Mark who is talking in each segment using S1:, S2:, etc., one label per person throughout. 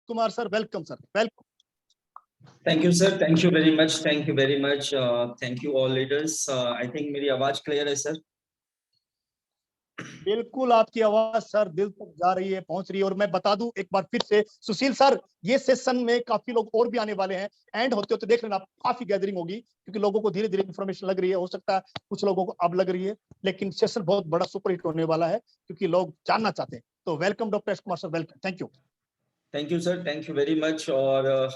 S1: Kumar sir, welcome sir, welcome.
S2: Thank you sir, thank you very much, thank you very much, thank you all leaders. I think मेरी आवाज clear है sir?
S1: बिल्कुल आपकी आवाज sir दिल तक जा रही है, पहुंच रही है। और मैं बता दूं एक बार फिर से सुशील सर, ये सेशन में काफी लोग और भी आने वाले हैं। एंड होते होते देख लेना काफी गैदरिंग होगी, क्योंकि लोगों को धीरे धीरे इन्फॉर्मेशन लग रही है। हो सकता है कुछ लोगों को अब लग रही है, लेकिन सेशन बहुत बड़ा सुपर हिट होने वाला है, क्योंकि लोग जानना चाहते हैं। तो welcome doctor S Kumar sir, welcome, thank you.
S2: Thank you sir, thank you very much. और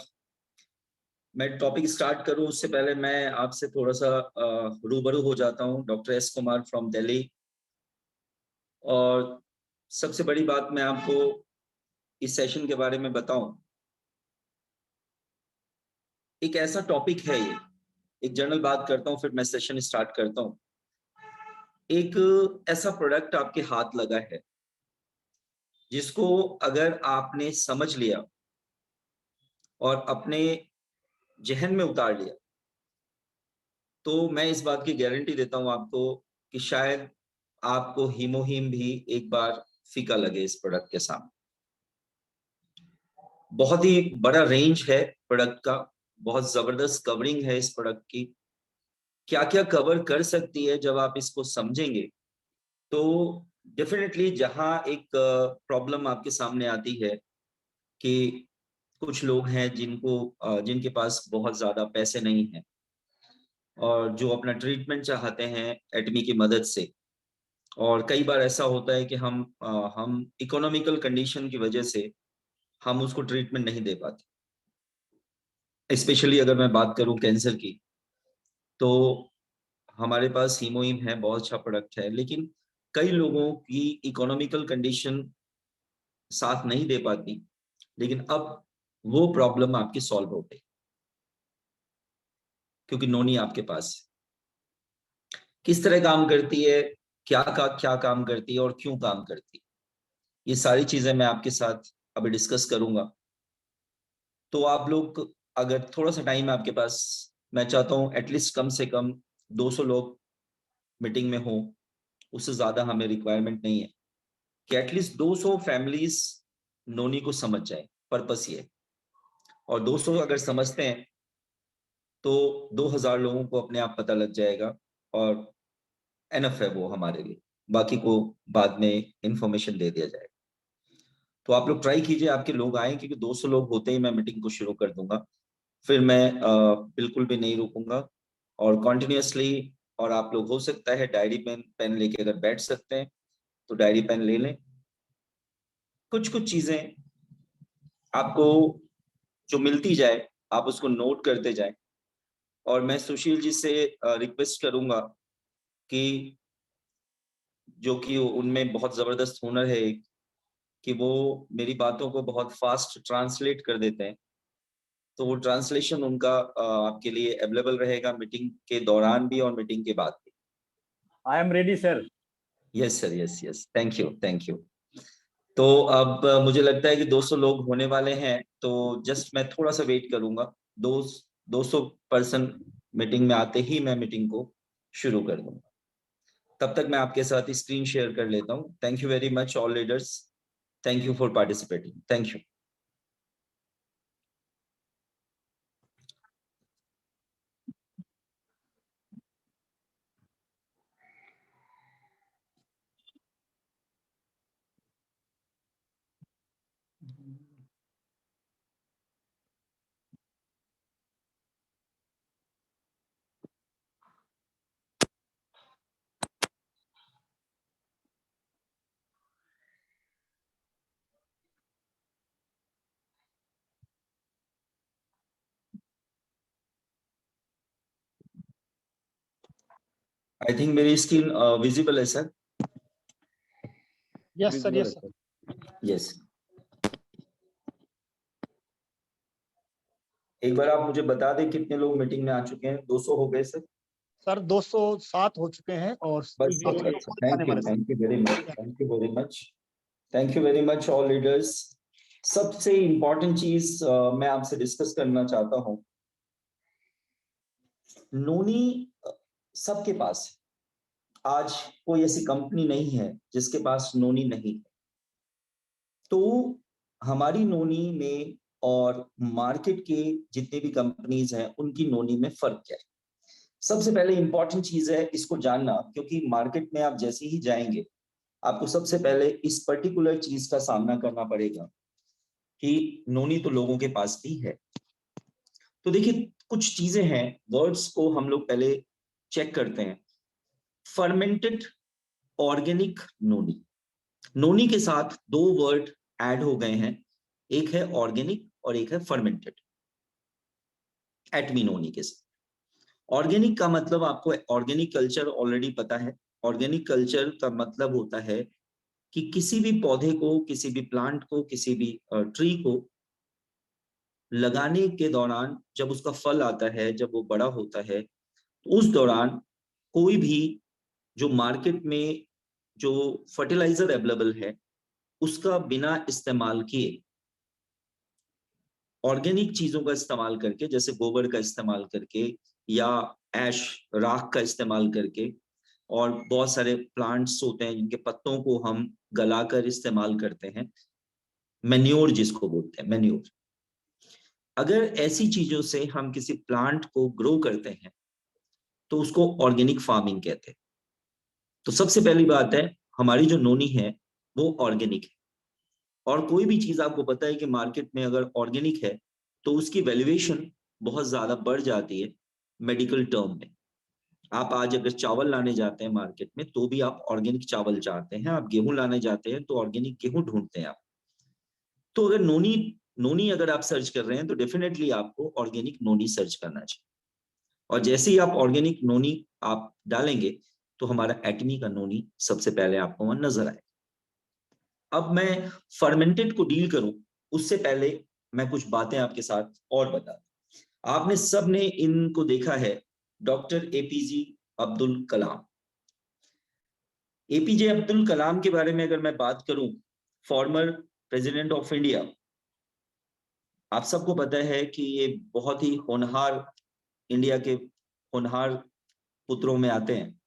S2: मैं टॉपिक स्टार्ट करूं उससे पहले मैं आपसे थोड़ा सा रूबरू हो जाता हूं। Doctor S Kumar from Delhi. और सबसे बड़ी बात मैं आपको इस सेशन के बारे में बताऊं, एक ऐसा टॉपिक है ये, एक जनरल बात करता हूं फिर मैं सेशन स्टार्ट करता हूं। एक ऐसा प्रोडक्ट आपके हाथ लगा है जिसको अगर आपने समझ लिया और अपने जहन में उतार लिया, तो मैं इस बात की गारंटी देता हूं आपको कि शायद आपको हीमोहीम भी एक बार फीका लगे इस प्रोडक्ट के सामने। बहुत ही बड़ा रेंज है प्रोडक्ट का, बहुत जबरदस्त कवरिंग है इस प्रोडक्ट की। क्या क्या कवर कर सकती है जब आप इसको समझेंगे, तो डेफिनेटली जहां एक प्रॉब्लम आपके सामने आती है कि कुछ लोग हैं जिनके पास बहुत ज्यादा पैसे नहीं हैं और जो अपना ट्रीटमेंट चाहते हैं एटमी की मदद से। और कई बार ऐसा होता है कि हम इकोनॉमिकल कंडीशन की वजह से हम उसको ट्रीटमेंट नहीं दे पाते। स्पेशली अगर मैं बात करूं कैंसर की, तो हमारे पास हीमोहिम है, बहुत अच्छा प्रोडक्ट है, लेकिन कई लोगों की इकोनॉमिकल कंडीशन साथ नहीं दे पाती। लेकिन अब वो प्रॉब्लम आपकी सॉल्व हो गई, क्योंकि नोनी आपके पास है। किस तरह काम करती है, क्या काम करती है और क्यों काम करती है, ये सारी चीजें मैं आपके साथ अभी डिस्कस करूंगा। तो आप लोग, अगर थोड़ा सा टाइम है आपके पास, मैं चाहता हूं एटलीस्ट कम से कम 200 लोग मीटिंग में हो। उससे ज्यादा हमें रिक्वायरमेंट नहीं है, कि एटलीस्ट 200 फैमिलीज नोनी को समझ जाए। पर्पस ये, और 200 अगर समझते हैं तो 2000 लोगों को अपने आप पता लग जाएगा, और एनफ है वो हमारे लिए। बाकी को बाद में इंफॉर्मेशन दे दिया जाएगा। तो आप लोग ट्राई कीजिए, आपके लोग आए, क्योंकि 200 लोग होते ही मैं मीटिंग को शुरू कर दूंगा। फिर मैं बिल्कुल भी नहीं रुकूंगा और कॉन्टिन्यूसली। और आप लोग हो सकता है डायरी पेन लेके अगर बैठ सकते हैं तो डायरी पेन ले लें। कुछ कुछ चीजें आपको जो मिलती जाए आप उसको नोट करते जाएं। और मैं सुशील जी से रिक्वेस्ट करूंगा कि जो कि उनमें बहुत जबरदस्त हुनर है एक, कि वो मेरी बातों को बहुत फास्ट ट्रांसलेट कर देते हैं। तो वो ट्रांसलेशन उनका आपके लिए अवेलेबल रहेगा मीटिंग के दौरान भी और मीटिंग के बाद भी।
S3: I am ready sir.
S2: Yes sir, yes yes, thank you thank you. तो अब मुझे लगता है कि 200 लोग होने वाले हैं, तो जस्ट मैं थोड़ा सा वेट करूंगा। 200 पर्सन मीटिंग में आते ही मैं मीटिंग को शुरू कर दूंगा। तब तक मैं आपके साथ स्क्रीन शेयर कर लेता हूँ। Thank you very much all leaders, thank you for participating, thank you. I think मेरी स्क्रीन विजिबल है sir.
S1: Yes sir, yes sir,
S2: yes. एक बार आप मुझे बता दें कितने लोग मीटिंग में आ चुके हैं? 200 हो गए सर?
S1: सर 207 हो चुके हैं और
S2: बस, thank you very much, thank you very much, thank you very much all leaders. सबसे इंपॉर्टेंट चीज मैं आपसे डिस्कस करना चाहता हूं। नोनी सबके पास है। आज कोई ऐसी कंपनी नहीं है जिसके पास नोनी नहीं है। तो हमारी नोनी में और मार्केट के जितने भी कंपनीज हैं उनकी नोनी में फर्क क्या है? सबसे पहले इंपॉर्टेंट चीज है इसको जानना, क्योंकि मार्केट में आप जैसे ही जाएंगे आपको सबसे पहले इस पर्टिकुलर चीज का सामना करना पड़ेगा कि नोनी तो लोगों के पास भी है। तो देखिए कुछ चीजें हैं, वर्ड्स को हम लोग पहले चेक करते हैं। फर्मेंटेड ऑर्गेनिक नोनी, नोनी के साथ दो वर्ड ऐड हो गए हैं, एक है ऑर्गेनिक और एक है फर्मेंटेड, एटमी नोनी के साथ। ऑर्गेनिक का मतलब आपको ऑर्गेनिक कल्चर ऑलरेडी पता है। ऑर्गेनिक कल्चर का मतलब होता है कि किसी भी पौधे को, किसी भी प्लांट को, किसी भी ट्री को लगाने के दौरान जब उसका फल आता है, जब वो बड़ा होता है, तो उस दौरान कोई भी जो मार्केट में जो फर्टिलाइजर अवेलेबल है उसका बिना इस्तेमाल किए ऑर्गेनिक चीजों का इस्तेमाल करके, जैसे गोबर का इस्तेमाल करके या ऐश राख का इस्तेमाल करके, और बहुत सारे प्लांट्स होते हैं जिनके पत्तों को हम गलाकर इस्तेमाल करते हैं, मैन्योर जिसको बोलते हैं, मैन्योर। अगर ऐसी चीजों से हम किसी प्लांट को ग्रो करते हैं तो उसको ऑर्गेनिक फार्मिंग कहते हैं। तो सबसे पहली बात है, हमारी जो नोनी है वो ऑर्गेनिक है। और कोई भी चीज आपको पता है कि मार्केट में अगर ऑर्गेनिक है तो उसकी वैल्यूएशन बहुत ज्यादा बढ़ जाती है मेडिकल टर्म में। आप आज अगर चावल लाने जाते हैं मार्केट में तो भी आप ऑर्गेनिक चावल चाहते हैं, आप गेहूं लाने जाते हैं तो ऑर्गेनिक गेहूं ढूंढते हैं आप। तो अगर नोनी नोनी अगर आप सर्च कर रहे हैं तो डेफिनेटली आपको ऑर्गेनिक नोनी सर्च करना चाहिए। और जैसे ही आप ऑर्गेनिक नोनी आप डालेंगे तो हमारा एटमी का नोनी सबसे पहले आपको वहां नजर आएगा। अब मैं फर्मेंटेड को डील करूं उससे पहले मैं कुछ बातें आपके साथ और बता दूं। आपने सबने इनको देखा है, doctor APJ Abdul Kalam. APJ Abdul Kalam के बारे में अगर मैं बात करूं, फॉर्मर प्रेसिडेंट ऑफ इंडिया, आप सबको पता है कि ये बहुत ही होनहार, इंडिया के होनहार पुत्रों में आते हैं,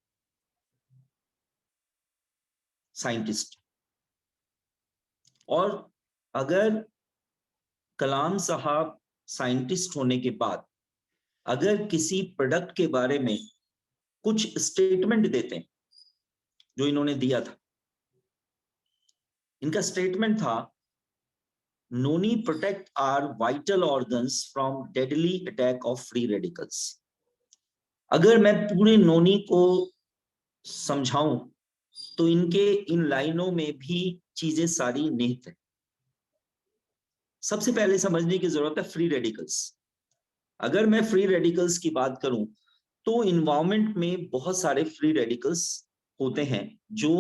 S2: साइंटिस्ट। और अगर कलाम साहब साइंटिस्ट होने के बाद अगर किसी प्रोडक्ट के बारे में कुछ स्टेटमेंट देते हैं, जो इन्होंने दिया था, इनका स्टेटमेंट था, Noni protect our vital organs from deadly attack of free radicals. अगर मैं पूरे नोनी को समझाऊं तो इनके इन लाइनों में भी चीजें सारी निहित है। सबसे पहले समझने की जरूरत है फ्री रेडिकल्स। अगर मैं फ्री रेडिकल्स की बात करूं तो इन्वायरमेंट में बहुत सारे फ्री रेडिकल्स होते हैं जो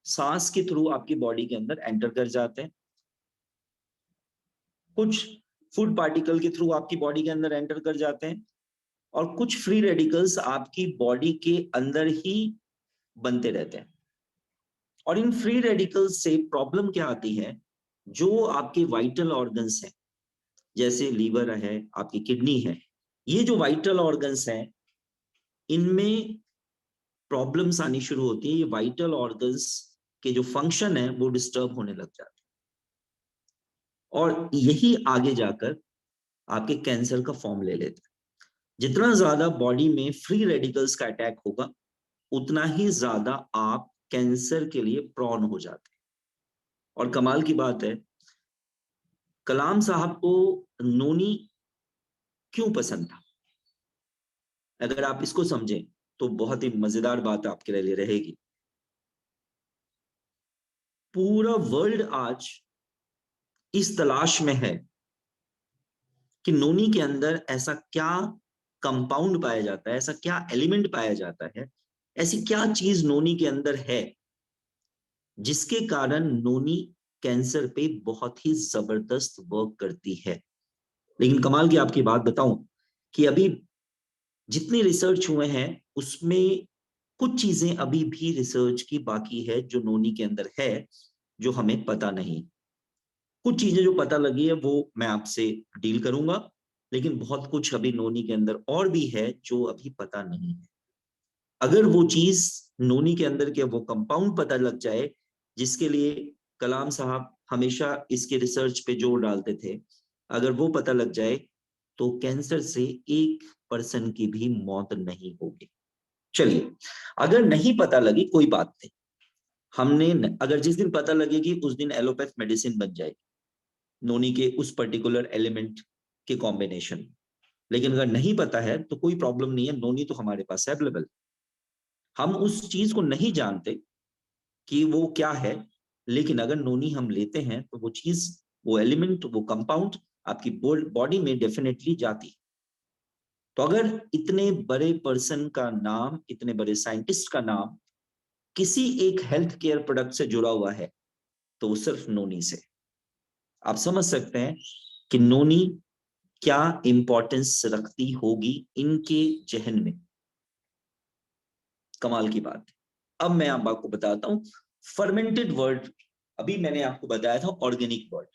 S2: सांस के थ्रू आपकी बॉडी के अंदर एंटर कर जाते हैं, कुछ फूड पार्टिकल के थ्रू आपकी बॉडी के अंदर एंटर कर जाते हैं, और कुछ फ्री रेडिकल्स आपकी बॉडी के अंदर ही बनते रहते हैं। और इन फ्री रेडिकल्स से प्रॉब्लम क्या आती है, जो आपके वाइटल ऑर्गन्स हैं, जैसे लीवर है, आपकी किडनी है, ये जो वाइटल ऑर्गन्स हैं इनमें प्रॉब्लम्स आनी शुरू होती है। ये वाइटल ऑर्गन्स के जो फंक्शन है वो डिस्टर्ब होने लग जाते हैं, और यही आगे जाकर आपके कैंसर का फॉर्म ले लेते हैं। जितना ज्यादा बॉडी में फ्री रेडिकल्स का अटैक होगा उतना ही ज्यादा आप कैंसर के लिए प्रॉन हो जाते हैं। और कमाल की बात है, कलाम साहब को नोनी क्यों पसंद था, अगर आप इसको समझें तो बहुत ही मजेदार बात आपके लिए रहेगी। पूरा वर्ल्ड आज इस तलाश में है कि नोनी के अंदर ऐसा क्या कंपाउंड पाया जाता है, ऐसा क्या एलिमेंट पाया जाता है, ऐसी क्या चीज नोनी के अंदर है जिसके कारण नोनी कैंसर पे बहुत ही जबरदस्त वर्क करती है। लेकिन कमाल की आपकी बात बताऊं कि अभी जितनी रिसर्च हुए हैं उसमें कुछ चीजें अभी भी रिसर्च की बाकी है जो नोनी के अंदर है, जो हमें पता नहीं। कुछ चीजें जो पता लगी है वो मैं आपसे डील करूंगा, लेकिन बहुत कुछ अभी नोनी के अंदर और भी है जो अभी पता नहीं है। अगर वो चीज नोनी के अंदर के वो कंपाउंड पता लग जाए जिसके लिए कलाम साहब हमेशा इसके रिसर्च पे जोर डालते थे, अगर वो पता लग जाए तो कैंसर से 1% की भी मौत नहीं होगी। चलिए, अगर नहीं पता लगी कोई बात नहीं, अगर जिस दिन पता लगेगी उस दिन एलोपैथ मेडिसिन बन जाएगी, नोनी के उस पर्टिकुलर एलिमेंट के कॉम्बिनेशन। लेकिन अगर नहीं पता है तो कोई प्रॉब्लम नहीं है, नोनी तो हमारे पास अवेलेबल। हम उस चीज को नहीं जानते कि वो क्या है, लेकिन अगर नोनी हम लेते हैं तो वो चीज, वो एलिमेंट, वो कंपाउंड आपकी बॉडी में डेफिनेटली जाती है। तो अगर इतने बड़े पर्सन का नाम, इतने बड़े साइंटिस्ट का नाम किसी एक हेल्थ केयर प्रोडक्ट से जुड़ा हुआ है तो वो सिर्फ नोनी से। आप समझ सकते हैं कि नोनी क्या इंपॉर्टेंस रखती होगी इनके जहन में। कमाल की बात है। अब मैं आपको बताता हूं फर्मेंटेड वर्ड। अभी मैंने आपको बताया था ऑर्गेनिक वर्ड,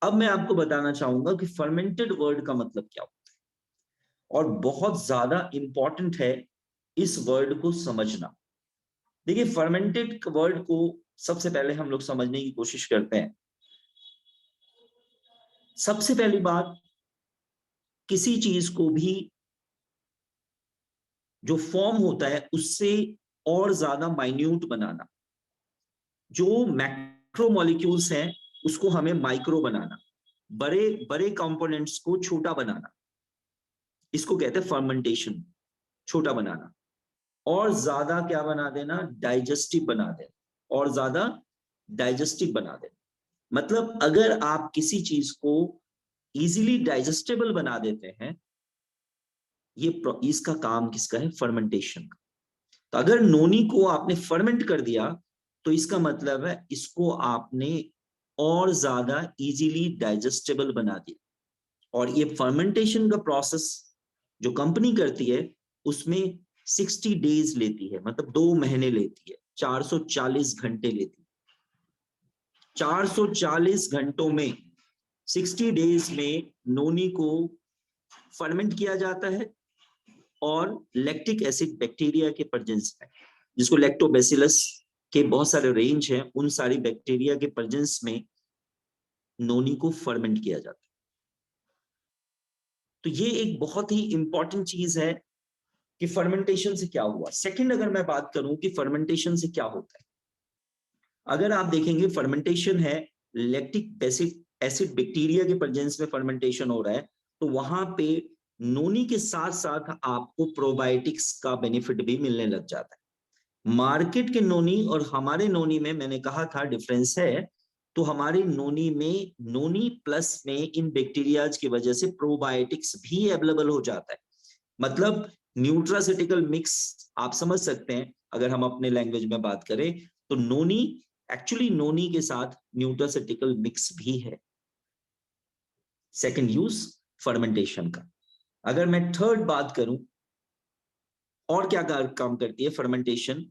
S2: अब मैं आपको बताना चाहूंगा कि फर्मेंटेड वर्ड का मतलब क्या होता है, और बहुत ज्यादा इंपॉर्टेंट है इस वर्ड को समझना। देखिए, फर्मेंटेड वर्ड को सबसे पहले हम लोग समझने की कोशिश करते हैं। सबसे पहली बात, किसी चीज को भी जो फॉर्म होता है उससे और ज्यादा माइन्यूट बनाना, जो मैक्रो मॉलिक्यूल्स हैं उसको हमें माइक्रो बनाना, बड़े बड़े कंपोनेंट्स को छोटा बनाना, इसको कहते हैं फर्मेंटेशन, छोटा बनाना। और ज्यादा क्या बना देना, डाइजेस्टिव बना देना, और ज्यादा डाइजेस्टिव बना देना। मतलब अगर आप किसी चीज को इजीली डाइजेस्टेबल बना देते हैं, इसका काम किसका है, फर्मेंटेशन का। तो अगर नोनी को आपने फर्मेंट कर दिया तो इसका मतलब है इसको आपने और ज्यादा इजीली डाइजेस्टेबल बना दिया। और ये फर्मेंटेशन का प्रोसेस जो कंपनी करती है उसमें 60 डेज लेती है, मतलब 2 महीने लेती है, 440 घंटे लेती है। 440 घंटों में, 60 डेज में नोनी को फर्मेंट किया जाता है, और लैक्टिक एसिड बैक्टीरिया के प्रेजेंस में, जिसको लैक्टोबैसिलस के बहुत सारे रेंज हैं, उन सारी बैक्टीरिया के प्रेजेंस में नोनी को फर्मेंट किया जाता है। तो ये एक बहुत ही इंपॉर्टेंट चीज है कि फर्मेंटेशन से क्या हुआ। सेकंड, अगर मैं बात करूं कि फर्मेंटेशन से क्या होता है, अगर आप देखेंगे फर्मेंटेशन है लैक्टिक एसिड बैक्टीरिया के प्रेजेंस में फर्मेंटेशन हो रहा है, तो वहां पे नोनी के साथ साथ आपको प्रोबायोटिक्स का बेनिफिट भी मिलने लग जाता है। मार्केट के नोनी और हमारे नोनी में मैंने कहा था डिफरेंस है, तो हमारी नोनी में, नोनी प्लस में इन बैक्टीरियाज की वजह से प्रोबायोटिक्स भी अवेलेबल हो जाता है। मतलब न्यूट्रासिटिकल मिक्स आप समझ सकते हैं, अगर हम अपने लैंग्वेज में बात करें तो नोनी, एक्चुअली नोनी के साथ न्यूट्रासिटिकल मिक्स भी है। सेकंड यूज फर्मेंटेशन का। अगर मैं थर्ड बात करूं और क्या काम करती है फर्मेंटेशन,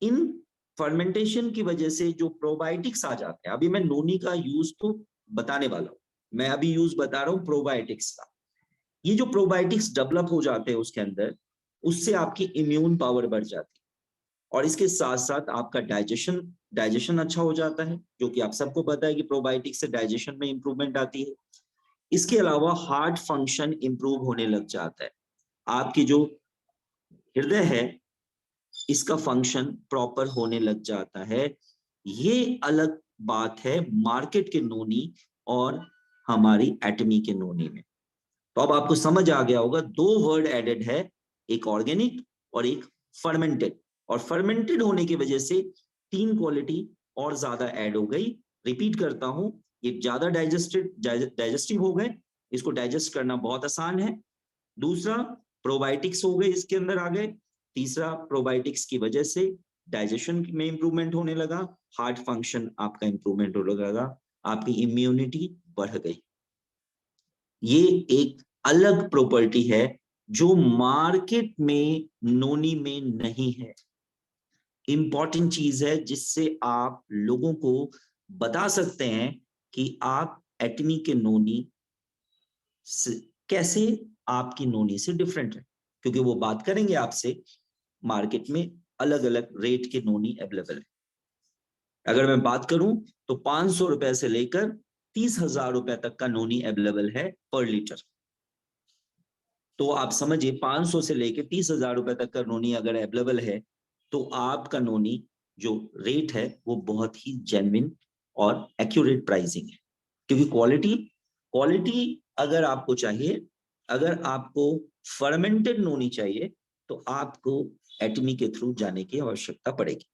S2: इन फर्मेंटेशन की वजह से जो प्रोबायोटिक्स आ जाते हैं, अभी मैं नोनी का यूज तो बताने वाला हूं, मैं अभी यूज बता रहा हूं प्रोबायोटिक्स का। ये जो प्रोबायोटिक्स डेवलप हो जाते हैं उसके अंदर, उससे आपकी इम्यून पावर बढ़ जाती है, और इसके साथ साथ आपका डाइजेशन अच्छा हो जाता है, जो कि आप सबको पता है कि प्रोबायोटिक्स से डाइजेशन में इंप्रूवमेंट आती है। इसके अलावा हार्ट फंक्शन इंप्रूव होने लग जाता है, आपकी जो हृदय है इसका फंक्शन प्रॉपर होने लग जाता है। ये अलग बात है मार्केट के नोनी और हमारी एटमी के नोनी में। तो अब आपको समझ आ गया होगा, 2 वर्ड एडेड है, एक ऑर्गेनिक और एक फर्मेंटेड, और फर्मेंटेड होने की वजह से 3 क्वालिटी और ज्यादा ऐड हो गई। रिपीट करता हूं, ये ज्यादा डाइजेस्टिव हो गए, इसको डाइजेस्ट करना बहुत आसान है। दूसरा, प्रोबायोटिक्स हो गए इसके अंदर आ गए। तीसरा, प्रोबायोटिक्स की वजह से डाइजेशन में इंप्रूवमेंट होने लगा, हार्ट फंक्शन आपका इंप्रूवमेंट होने लगा, आपकी इम्यूनिटी बढ़ गई। ये एक अलग प्रॉपर्टी है जो मार्केट में नोनी में नहीं है। इंपॉर्टेंट चीज है जिससे आप लोगों को बता सकते हैं कि आप एटमी के नोनी कैसे आपकी नोनी से डिफरेंट है, क्योंकि वो बात करेंगे आपसे, मार्केट में अलग अलग रेट के नोनी अवेलेबल है। अगर मैं बात करूं तो 500 रुपए से लेकर 30,000 रुपए तक का नोनी अवेलेबल है पर लीटर। तो आप समझिए 500 से लेकर 30,000 रुपए तक का नोनी अगर अवेलेबल है तो आपका नोनी जो रेट है वो बहुत ही जेन्युइन और एक्यूरेट प्राइसिंग है। क्योंकि क्वालिटी अगर आपको चाहिए, अगर आपको फर्मेंटेड नोनी चाहिए तो आपको एटमी के थ्रू जाने की आवश्यकता पड़ेगी।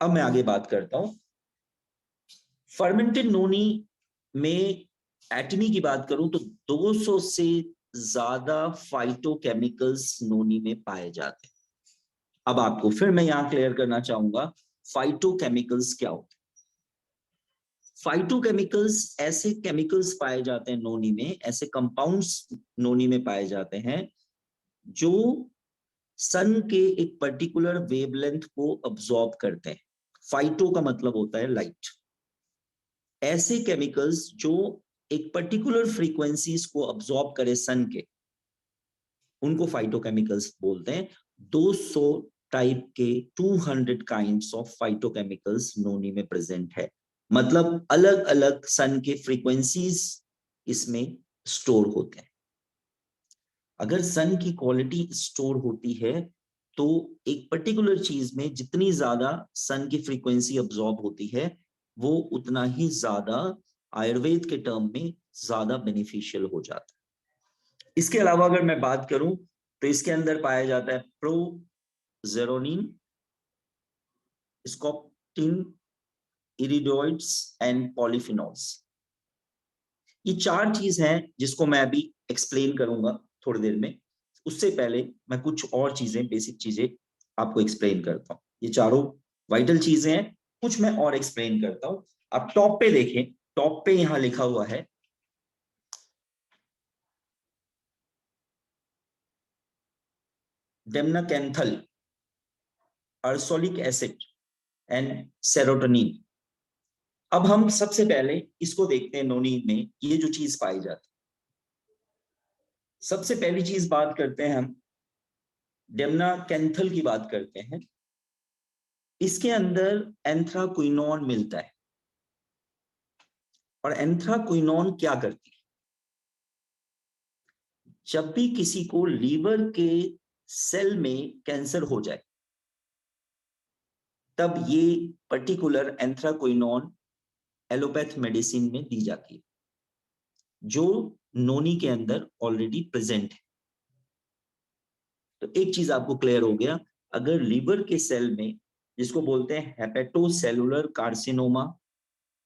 S2: अब मैं आगे बात करता हूं। फर्मेंटेड नोनी में एटमी की बात करूं तो 200 से ज्यादा फाइटोकेमिकल्स नोनी में पाए जाते हैं। अब आपको फिर मैं यहां क्लियर करना चाहूंगा फाइटोकेमिकल्स क्या होते हैं। फाइटोकेमिकल्स ऐसे केमिकल्स पाए जाते हैं नोनी में, ऐसे कंपाउंड्स नोनी में पाए जाते हैं जो सन के एक पर्टिकुलर वेवलेंथ को अब्सॉर्ब करते हैं। फाइटो का मतलब होता है लाइट। ऐसे केमिकल्स जो एक पर्टिकुलर फ्रीक्वेंसीज को अब्सॉर्ब करे सन के, उनको फाइटोकेमिकल्स बोलते हैं। 200 टाइप के 200 काइंड्स ऑफ फाइटोकेमिकल्स नोनी में प्रेजेंट है। मतलब अलग अलग सन के फ्रीक्वेंसीज इसमें स्टोर होते हैं। अगर सन की क्वालिटी स्टोर होती है तो एक पर्टिकुलर चीज में जितनी ज्यादा सन की फ्रीक्वेंसी अब्सॉर्ब होती है वो उतना ही ज्यादा आयुर्वेद के टर्म में ज्यादा बेनिफिशियल हो जाता है। इसके अलावा अगर मैं बात करूं तो इसके अंदर पाया जाता है प्रोजेरोनिन, स्कोप्टिन, इरिडोइड्स एंड पॉलीफिनॉल्स। ये 4 चीज हैं जिसको मैं अभी एक्सप्लेन करूंगा थोड़ी देर में। उससे पहले मैं कुछ और चीजें, बेसिक चीजें आपको एक्सप्लेन करता हूं। ये चारों वाइटल चीजें हैं, कुछ मैं और एक्सप्लेन करता हूं। आप टॉप पे देखें, टॉप पे यहां लिखा हुआ है डेमनाकेंथल, अर्सोलिक एसिड एंड सेरोटोनिन। अब हम सबसे पहले इसको देखते हैं नोनी में ये जो चीज पाई जाती है। सबसे पहली चीज बात करते हैं हम डेमनाकेंथल की बात करते हैं। इसके अंदर एंथ्राक्विनोन मिलता है। और एंथ्राक्विनोन क्या करती है? जब भी किसी को लीवर के सेल में कैंसर हो जाए तब ये पर्टिकुलर एंथ्राक्विनोन एलोपैथ मेडिसिन में दी जाती है, जो नोनी के अंदर ऑलरेडी प्रेजेंट है। तो एक चीज आपको क्लियर हो गया, अगर लीवर के सेल में, जिसको बोलते हैं हेपेटोसेलुलर कार्सिनोमा,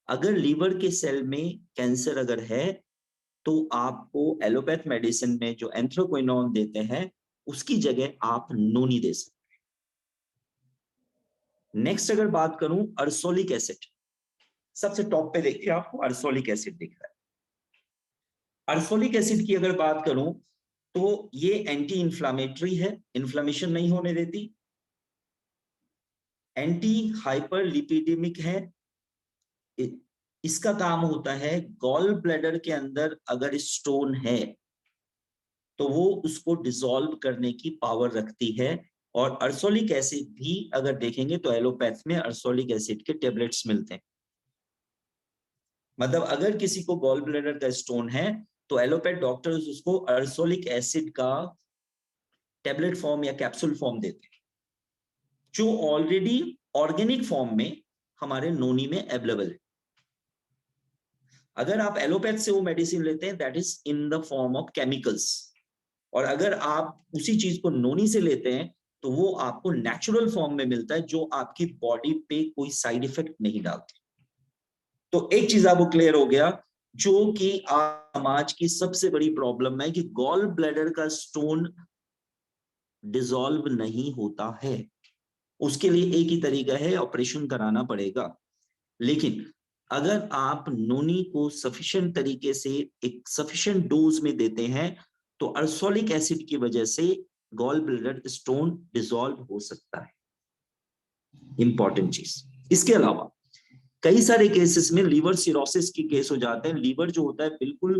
S2: अगर लीवर के सेल में कैंसर अगर है तो आपको एलोपैथ मेडिसिन में जो एंथ्राक्विनोन देते हैं उसकी जगह आप नोनी दे सकते हैं। नेक्स्ट अगर बात करूं अर्सोलिक एसिड, सबसे टॉप पे देखिए आपको अर्सोलिक एसिड दिख रहा है। अर्सोलिक एसिड की अगर बात करूं तो ये एंटी इंफ्लामेटरी है, इन्फ्लामेशन नहीं होने देती, एंटी हाइपरलिपिडेमिक है। इसका काम होता है गॉल ब्लैडर के अंदर अगर स्टोन है तो वो उसको डिसॉल्व करने की पावर रखती है। और अर्सोलिक एसिड भी अगर देखेंगे तो एलोपैथ में अर्सोलिक एसिड के टेबलेट्स मिलते हैं। मतलब अगर किसी को गॉल ब्लैडर का स्टोन है तो एलोपैथ डॉक्टर्स उसको अर्सोलिक एसिड का टेबलेट फॉर्म या कैप्सूल फॉर्म देते हैं, जो ऑलरेडी ऑर्गेनिक फॉर्म में हमारे नोनी में अवेलेबल है। अगर आप एलोपैथ से वो मेडिसिन लेते हैं that is in the form of chemicals, और अगर आप उसी चीज को नोनी से लेते हैं तो वो आपको नेचुरल फॉर्म में मिलता है, जो आपकी बॉडी पे कोई साइड इफेक्ट नहीं डालती। तो एक चीज आपको क्लियर हो गया, जो कि समाज की सबसे बड़ी प्रॉब्लम है कि गॉल ब्लैडर का स्टोन डिसॉल्व नहीं होता है। उसके लिए एक ही तरीका है, ऑपरेशन कराना पड़ेगा। लेकिन अगर आप नोनी को सफिशिएंट तरीके से एक सफिशिएंट डोज में देते हैं तो अर्सोलिक एसिड की वजह से गॉल ब्लैडर स्टोन डिसॉल्व हो सकता है। इंपॉर्टेंट चीज। इसके अलावा कई सारे केसेस में लीवर सिरोसिस की केस हो जाते हैं। लीवर जो होता है बिल्कुल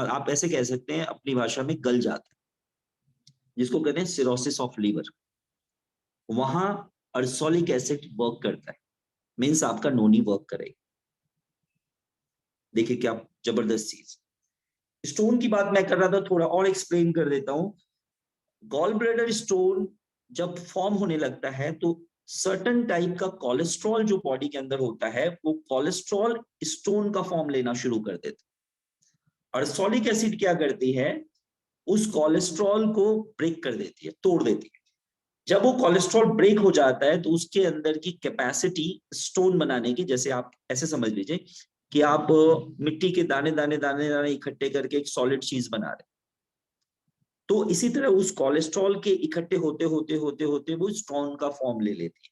S2: आप ऐसे कह सकते हैं अपनी भाषा में गल जाता है, जिसको कहते हैं सिरोसिस ऑफ लीवर। वहां अर्सोलिक एसिड वर्क करता है। मीन्स आपका नोनी वर्क करेगा। देखिए क्या जबरदस्त चीज। स्टोन की बात मैं कर रहा था, थोड़ा और एक्सप्लेन कर देता हूं। गॉल ब्लैडर स्टोन जब फॉर्म होने लगता है तो सर्टेन टाइप का कोलेस्ट्रॉल जो बॉडी के अंदर होता है वो कोलेस्ट्रॉल स्टोन का फॉर्म लेना शुरू कर देता है। और सॉलिक एसिड क्या करती है, उस कोलेस्ट्रॉल को ब्रेक कर देती है, तोड़ देती है। जब वो कोलेस्ट्रॉल ब्रेक हो जाता है तो उसके अंदर की कैपेसिटी स्टोन बनाने की, जैसे आप ऐसे समझ लीजिए कि आप मिट्टी के दाने दाने दाने दाने इकट्ठे करके एक सॉलिड चीज बना रहे, तो इसी तरह उस कोलेस्ट्रॉल के इकट्ठे होते होते होते होते वो स्टोन का फॉर्म ले लेती है।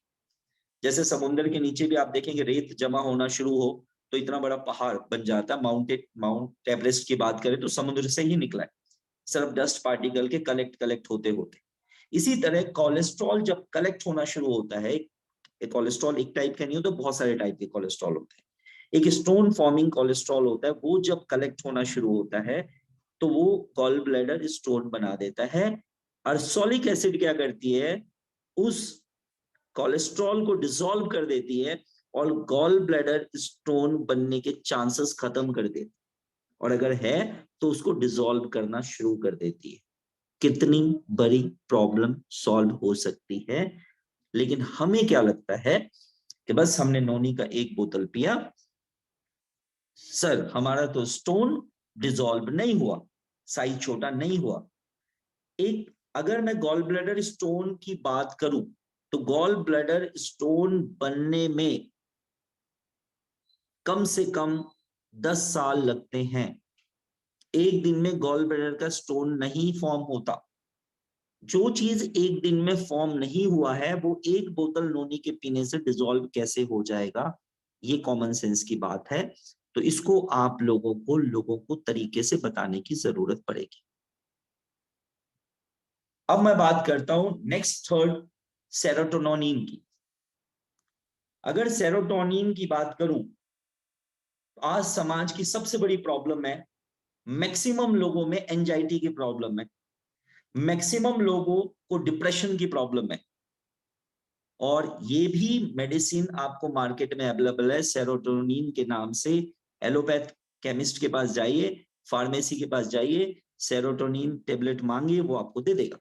S2: जैसे समुद्र के नीचे भी आप देखेंगे रेत जमा होना शुरू हो तो इतना बड़ा पहाड़ बन जाता है। माउंट एवरेस्ट की बात करें तो समुद्र से ही निकला है, सिर्फ डस्ट पार्टिकल के कलेक्ट होते होते। इसी तरह कोलेस्ट्रॉल जब कलेक्ट होना शुरू होता है, कोलेस्ट्रॉल एक टाइप का नहीं होता, बहुत सारे टाइप के कोलेस्ट्रॉल होते हैं। एक स्टोन फॉर्मिंग कोलेस्ट्रॉल होता है, वो जब कलेक्ट होना शुरू होता है तो वो गॉल ब्लैडर स्टोन बना देता है। और सॉलिक एसिड क्या करती है, उस कोलेस्ट्रॉल को डिसॉल्व कर देती है और गॉल ब्लैडर स्टोन बनने के चांसेस खत्म कर देती है, और अगर है तो उसको डिसॉल्व करना शुरू कर देती है। कितनी बड़ी प्रॉब्लम सॉल्व हो सकती है। लेकिन हमें क्या लगता है कि बस हमने नोनी का एक बोतल पिया, सर हमारा तो स्टोन डिसॉल्व नहीं हुआ, साइज छोटा नहीं हुआ। एक अगर मैं गॉल ब्लैडर स्टोन की बात करूं तो गॉल ब्लैडर स्टोन बनने में कम से कम 10 साल लगते हैं। एक दिन में गॉल ब्लैडर का स्टोन नहीं फॉर्म होता। जो चीज एक दिन में फॉर्म नहीं हुआ है वो एक बोतल नोनी के पीने से डिसॉल्व कैसे हो जाएगा, ये कॉमन सेंस की बात है। तो इसको आप लोगों को तरीके से बताने की जरूरत पड़ेगी। अब मैं बात करता हूं नेक्स्ट थर्ड, सेरोटोनिन की। अगर सेरोटोनिन की बात करूं, आज समाज की सबसे बड़ी प्रॉब्लम है, मैक्सिमम लोगों में एंजाइटी की प्रॉब्लम है, मैक्सिमम लोगों को डिप्रेशन की प्रॉब्लम है। और ये भी मेडिसिन आपको मार्केट में अवेलेबल है सेरोटोनिन के नाम से। एलोपैथ केमिस्ट के पास जाइए, फार्मेसी के पास जाइए, सेरोटोनिन टेबलेट मांगिए, वो आपको दे देगा,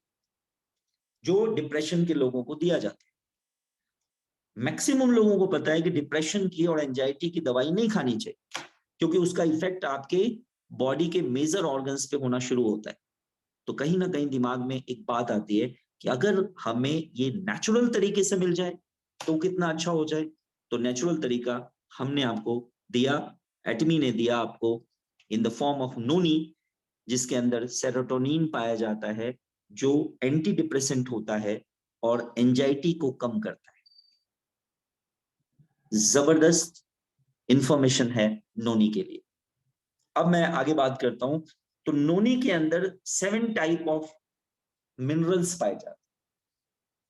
S2: जो डिप्रेशन के लोगों को दिया जाता है। मैक्सिमम लोगों को पता है कि डिप्रेशन की और एंजाइटी की दवाई नहीं खानी चाहिए, क्योंकि उसका इफेक्ट आपके बॉडी के मेजर ऑर्गन्स पे होना शुरू होता है। तो कहीं ना कहीं दिमाग में एक बात आती है कि अगर हमें ये नेचुरल तरीके से मिल जाए तो कितना अच्छा हो जाए। तो नेचुरल तरीका हमने आपको दिया, एटमी ने दिया आपको इन द फॉर्म ऑफ नोनी, जिसके अंदर सेरोटोनिन पाया जाता है जो एंटी डिप्रेसेंट होता है और एंजाइटी को कम करता है। जबरदस्त इंफॉर्मेशन है नोनी के लिए। अब मैं आगे बात करता हूं। तो नोनी के अंदर 7 टाइप ऑफ मिनरल्स पाए जाते हैं,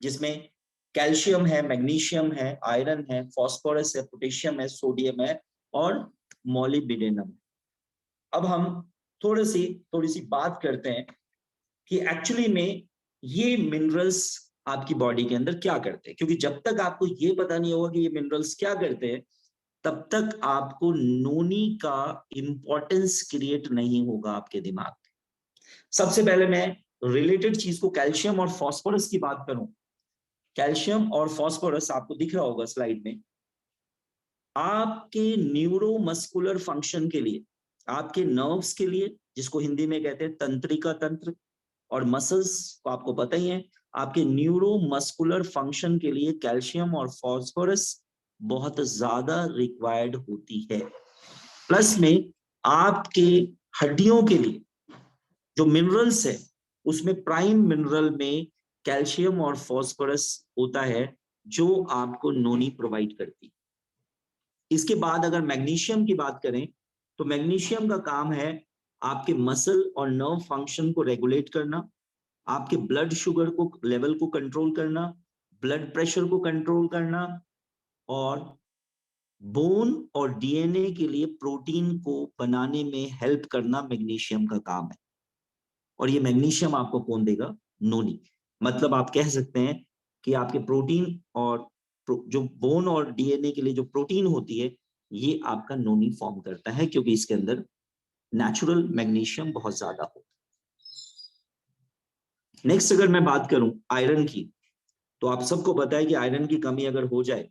S2: जिसमें कैल्शियम है, मैग्नीशियम है, आयरन है, फास्फोरस है, पोटेशियम है, सोडियम है और मॉलिब्डेनम। अब हम थोड़ी सी बात करते हैं कि एक्चुअली में ये मिनरल्स आपकी बॉडी के अंदर क्या करते हैं, क्योंकि जब तक आपको ये पता नहीं होगा कि ये मिनरल्स क्या करते हैं तब तक आपको नोनी का इंपॉर्टेंस क्रिएट नहीं होगा आपके दिमाग में। सबसे पहले मैं रिलेटेड चीज को कैल्शियम और फास्फोरस की बात करूं। कैल्शियम और फास्फोरस आपको दिख रहा होगा स्लाइड में, आपके न्यूरोमस्कुलर फंक्शन के लिए, आपके नर्व्स के लिए, जिसको हिंदी में कहते हैं तंत्रिका तंत्र, और मसल्स को आपको पता ही है, आपके न्यूरोमस्कुलर फंक्शन के लिए कैल्शियम और फास्फोरस बहुत ज्यादा रिक्वायर्ड होती है। प्लस में आपके हड्डियों के लिए जो मिनरल्स है उसमें प्राइम मिनरल में कैल्शियम और फास्फोरस होता है, जो आपको नोनी प्रोवाइड करती है। इसके बाद अगर मैग्नीशियम की बात करें तो मैग्नीशियम का काम है आपके मसल और नर्व फंक्शन को रेगुलेट करना, आपके ब्लड शुगर को लेवल को कंट्रोल करना, ब्लड प्रेशर को कंट्रोल करना, और बोन और डीएनए के लिए प्रोटीन को बनाने में हेल्प करना मैग्नीशियम का काम है। और ये मैग्नीशियम आपको कौन देगा? नोनी। मतलब आप कह सकते हैं कि आपके प्रोटीन और जो बोन और डीएनए के लिए जो प्रोटीन होती है, ये आपका नोनी फॉर्म करता है, क्योंकि इसके अंदर नेचुरल मैग्नीशियम बहुत ज्यादा होता है। नेक्स्ट अगर मैं बात करूं आयरन की, तो आप सबको पता है कि आयरन की कमी अगर हो जाए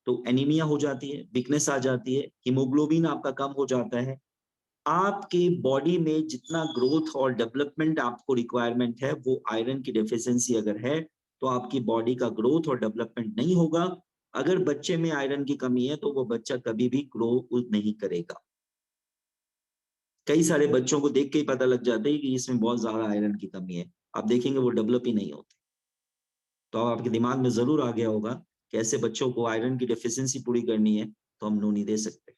S2: तो एनीमिया हो जाती है, वीकनेस आ जाती है, हीमोग्लोबिन आपका कम हो जाता है। आपके बॉडी में जितना ग्रोथ और डेवलपमेंट आपको रिक्वायरमेंट है, वो आयरन की डेफिशिएंसी अगर है तो आपकी बॉडी का ग्रोथ और डेवलपमेंट नहीं होगा। अगर बच्चे में आयरन की कमी है तो वो बच्चा कभी भी ग्रो नहीं करेगा। कई सारे बच्चों को देख के ही पता लग जाता है कि इसमें बहुत ज्यादा आयरन की कमी है, आप देखेंगे वो डेवलप ही नहीं होते। तो अब आपके दिमाग में जरूर आ गया होगा कि ऐसे बच्चों को आयरन की डेफिशिएंसी पूरी करनी है तो हम नोनी दे सकते हैं।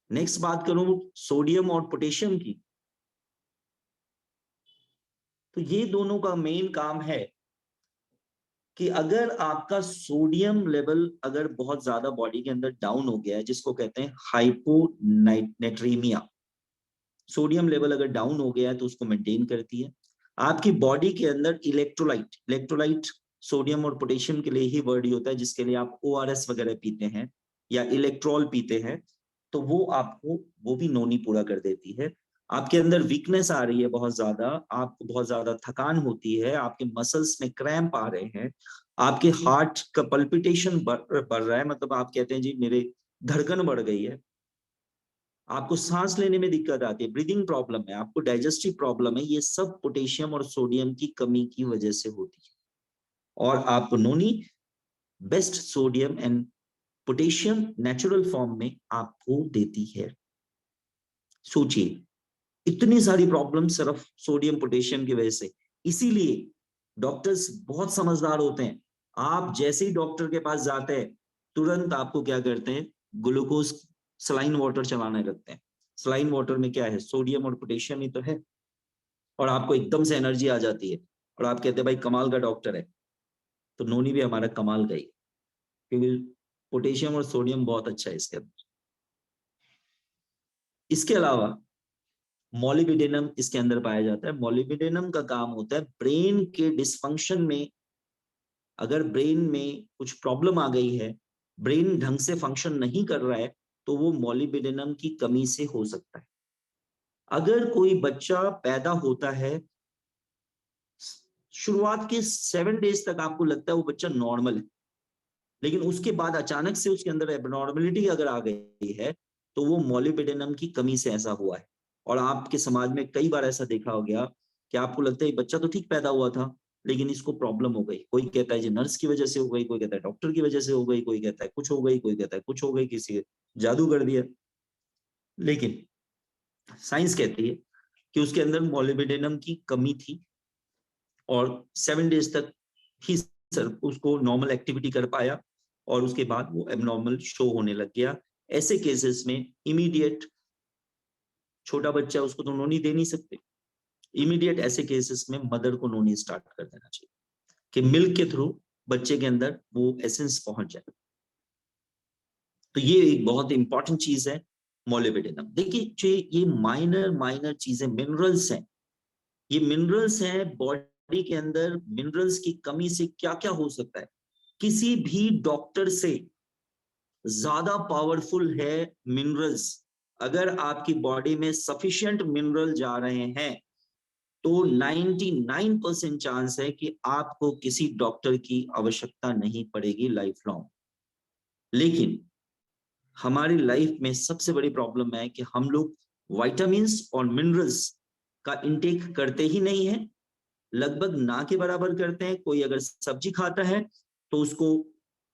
S2: नेक्स्ट बात करूं सोडियम और पोटेशियम की, तो ये दोनों का मेन काम है कि अगर आपका सोडियम लेवल अगर बहुत ज्यादा बॉडी के अंदर डाउन हो गया है, जिसको कहते हैं हाइपोनेट्रीमिया, सोडियम लेवल अगर डाउन हो गया है तो उसको मेंटेन करती है। आपकी बॉडी के अंदर इलेक्ट्रोलाइट सोडियम और पोटेशियम के लिए ही वर्ड होता है, जिसके लिए आप ORS वगैरह पीते हैं या इलेक्ट्रॉल पीते हैं, तो वो आपको वो भी नोनी पूरा कर देती है। आपके अंदर वीकनेस आ रही है बहुत ज्यादा, आपको बहुत ज्यादा थकान होती है, आपके मसल्स में क्रैम्प आ रहे हैं, आपके हार्ट का पल्पिटेशन बढ़ रहा है, मतलब आप कहते हैं जी मेरे धड़कन बढ़ गई है, आपको सांस लेने में दिक्कत आती है, ब्रीदिंग प्रॉब्लम है, आपको डाइजेस्टिव प्रॉब्लम है, ये सब पोटेशियम और सोडियम की कमी की वजह से होती है। और आपको Noni best sodium and potassium natural form में आपको देती है। सोचिए इतनी सारी प्रॉब्लम सिर्फ सोडियम पोटेशियम की वजह से। इसीलिए डॉक्टर्स बहुत समझदार होते हैं, आप जैसे ही डॉक्टर के पास जाते हैं तुरंत आपको क्या करते हैं, ग्लूकोज सलाइन वाटर चलाने लगते हैं। सलाइन वाटर में क्या है, सोडियम और पोटेशियम ही तो है, और आपको एकदम से एनर्जी आ जाती है और आप कहते हैं भाई कमाल का डॉक्टर है। तो नोनी भी हमारा कमाल का ही, क्योंकि पोटेशियम और सोडियम बहुत अच्छा है इसके अंदर। इसके अलावा मॉलिब्डेनम इसके अंदर पाया जाता है। मॉलिब्डेनम का काम होता है ब्रेन के डिसफंक्शन में, अगर ब्रेन में कुछ प्रॉब्लम आ गई है, ब्रेन ढंग से फंक्शन नहीं कर रहा है, तो वो मॉलिब्डेनम की कमी से हो सकता है। अगर कोई बच्चा पैदा होता है, शुरुआत के 7 डेज तक आपको लगता है वो बच्चा नॉर्मल है, लेकिन उसके बाद अचानक से उसके अंदर एबनॉर्मलिटी अगर आ गई है, तो वो मॉलिब्डेनम की कमी से ऐसा हुआ है। और आपके समाज में कई बार ऐसा देखा हो गया कि आपको लगता है बच्चा तो ठीक पैदा हुआ था, लेकिन इसको प्रॉब्लम हो गई। कोई कहता है जी नर्स की वजह से हो गई, कोई कहता है डॉक्टर की वजह से हो गई, कोई कहता है कुछ हो गई, कोई कहता है कुछ हो गई, किसी जादू कर दिया। लेकिन साइंस कहती है कि उसके अंदर मॉलिब्डेनम की कमी थी और 7 डेज तक ही सर उसको नॉर्मल एक्टिविटी कर पाया, और उसके बाद वो एबनॉर्मल शो होने लग गया। ऐसे केसेस में इमीडिएट, छोटा बच्चा उसको तो नोनी दे नहीं सकते, इमीडिएट ऐसे केसेस में मदर को नोनी स्टार्ट कर देना चाहिए कि मिल्क के थ्रू बच्चे के अंदर वो एसेंस पहुंच जाए। तो ये एक बहुत इंपॉर्टेंट चीज है मॉलिब्डेनम। देखिए जो ये माइनर चीजें मिनरल्स हैं, ये मिनरल्स हैं बॉडी के अंदर। मिनरल्स की कमी से क्या क्या हो सकता है, किसी भी डॉक्टर से ज्यादा पावरफुल है मिनरल्स। अगर आपकी बॉडी में सफिशिएंट मिनरल जा रहे हैं तो 99% चांस है कि आपको किसी डॉक्टर की आवश्यकता नहीं पड़ेगी लाइफ लॉन्ग। लेकिन हमारी लाइफ में सबसे बड़ी प्रॉब्लम है कि हम लोग विटामिन्स और मिनरल्स का इंटेक करते ही नहीं है, लगभग ना के बराबर करते हैं। कोई अगर सब्जी खाता है तो उसको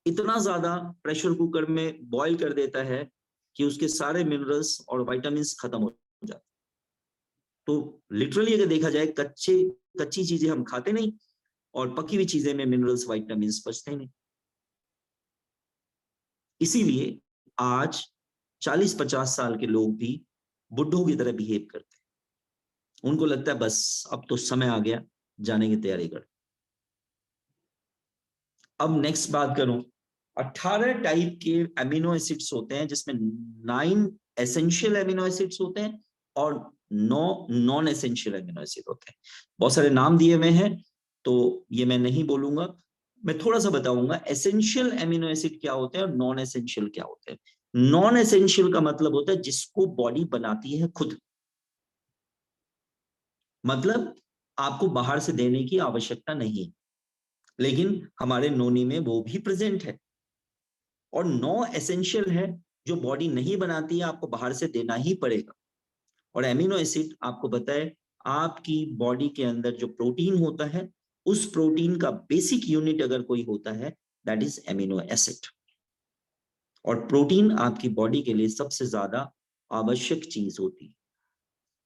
S2: इतना ज्यादा प्रेशर कुकर में बॉईल कर देता है कि उसके सारे मिनरल्स और विटामिन्स खत्म हो जाते हैं। तो लिटरली अगर देखा जाए कच्ची चीजें हम खाते नहीं, और पकी हुई चीजें में मिनरल्स विटामिन्स बचते नहीं। इसीलिए आज 40-50 साल के लोग भी बुड्ढों की तरह बिहेव करते हैं। उनको लगता है बस अब तो समय आ गया, जाने की तैयारी कर। अब नेक्स्ट बात करूं, 18 टाइप के अमीनो एसिड्स होते हैं, जिसमें 9 एसेंशियल अमीनो एसिड्स होते हैं और 9 नॉन एसेंशियल अमीनो एसिड होते हैं। बहुत सारे नाम दिए हुए हैं तो ये मैं नहीं बोलूंगा, मैं थोड़ा सा बताऊंगा एसेंशियल एमिनो एसिड क्या होते हैं और नॉन एसेंशियल क्या होते हैं। नॉन एसेंशियल का मतलब होता है जिसको बॉडी बनाती है खुद, मतलब आपको बाहर से देने की आवश्यकता नहीं है, लेकिन हमारे नोनी में वो भी प्रेजेंट है। और नॉन एसेंशियल है जो बॉडी नहीं बनाती है, आपको बाहर से देना ही पड़ेगा। और एमिनो एसिड आपको बताए आपकी बॉडी के अंदर जो प्रोटीन होता है उस प्रोटीन का बेसिक यूनिट अगर कोई होता है दैट इज एमिनो एसिड। और प्रोटीन आपकी बॉडी के लिए सबसे ज्यादा आवश्यक चीज होती है,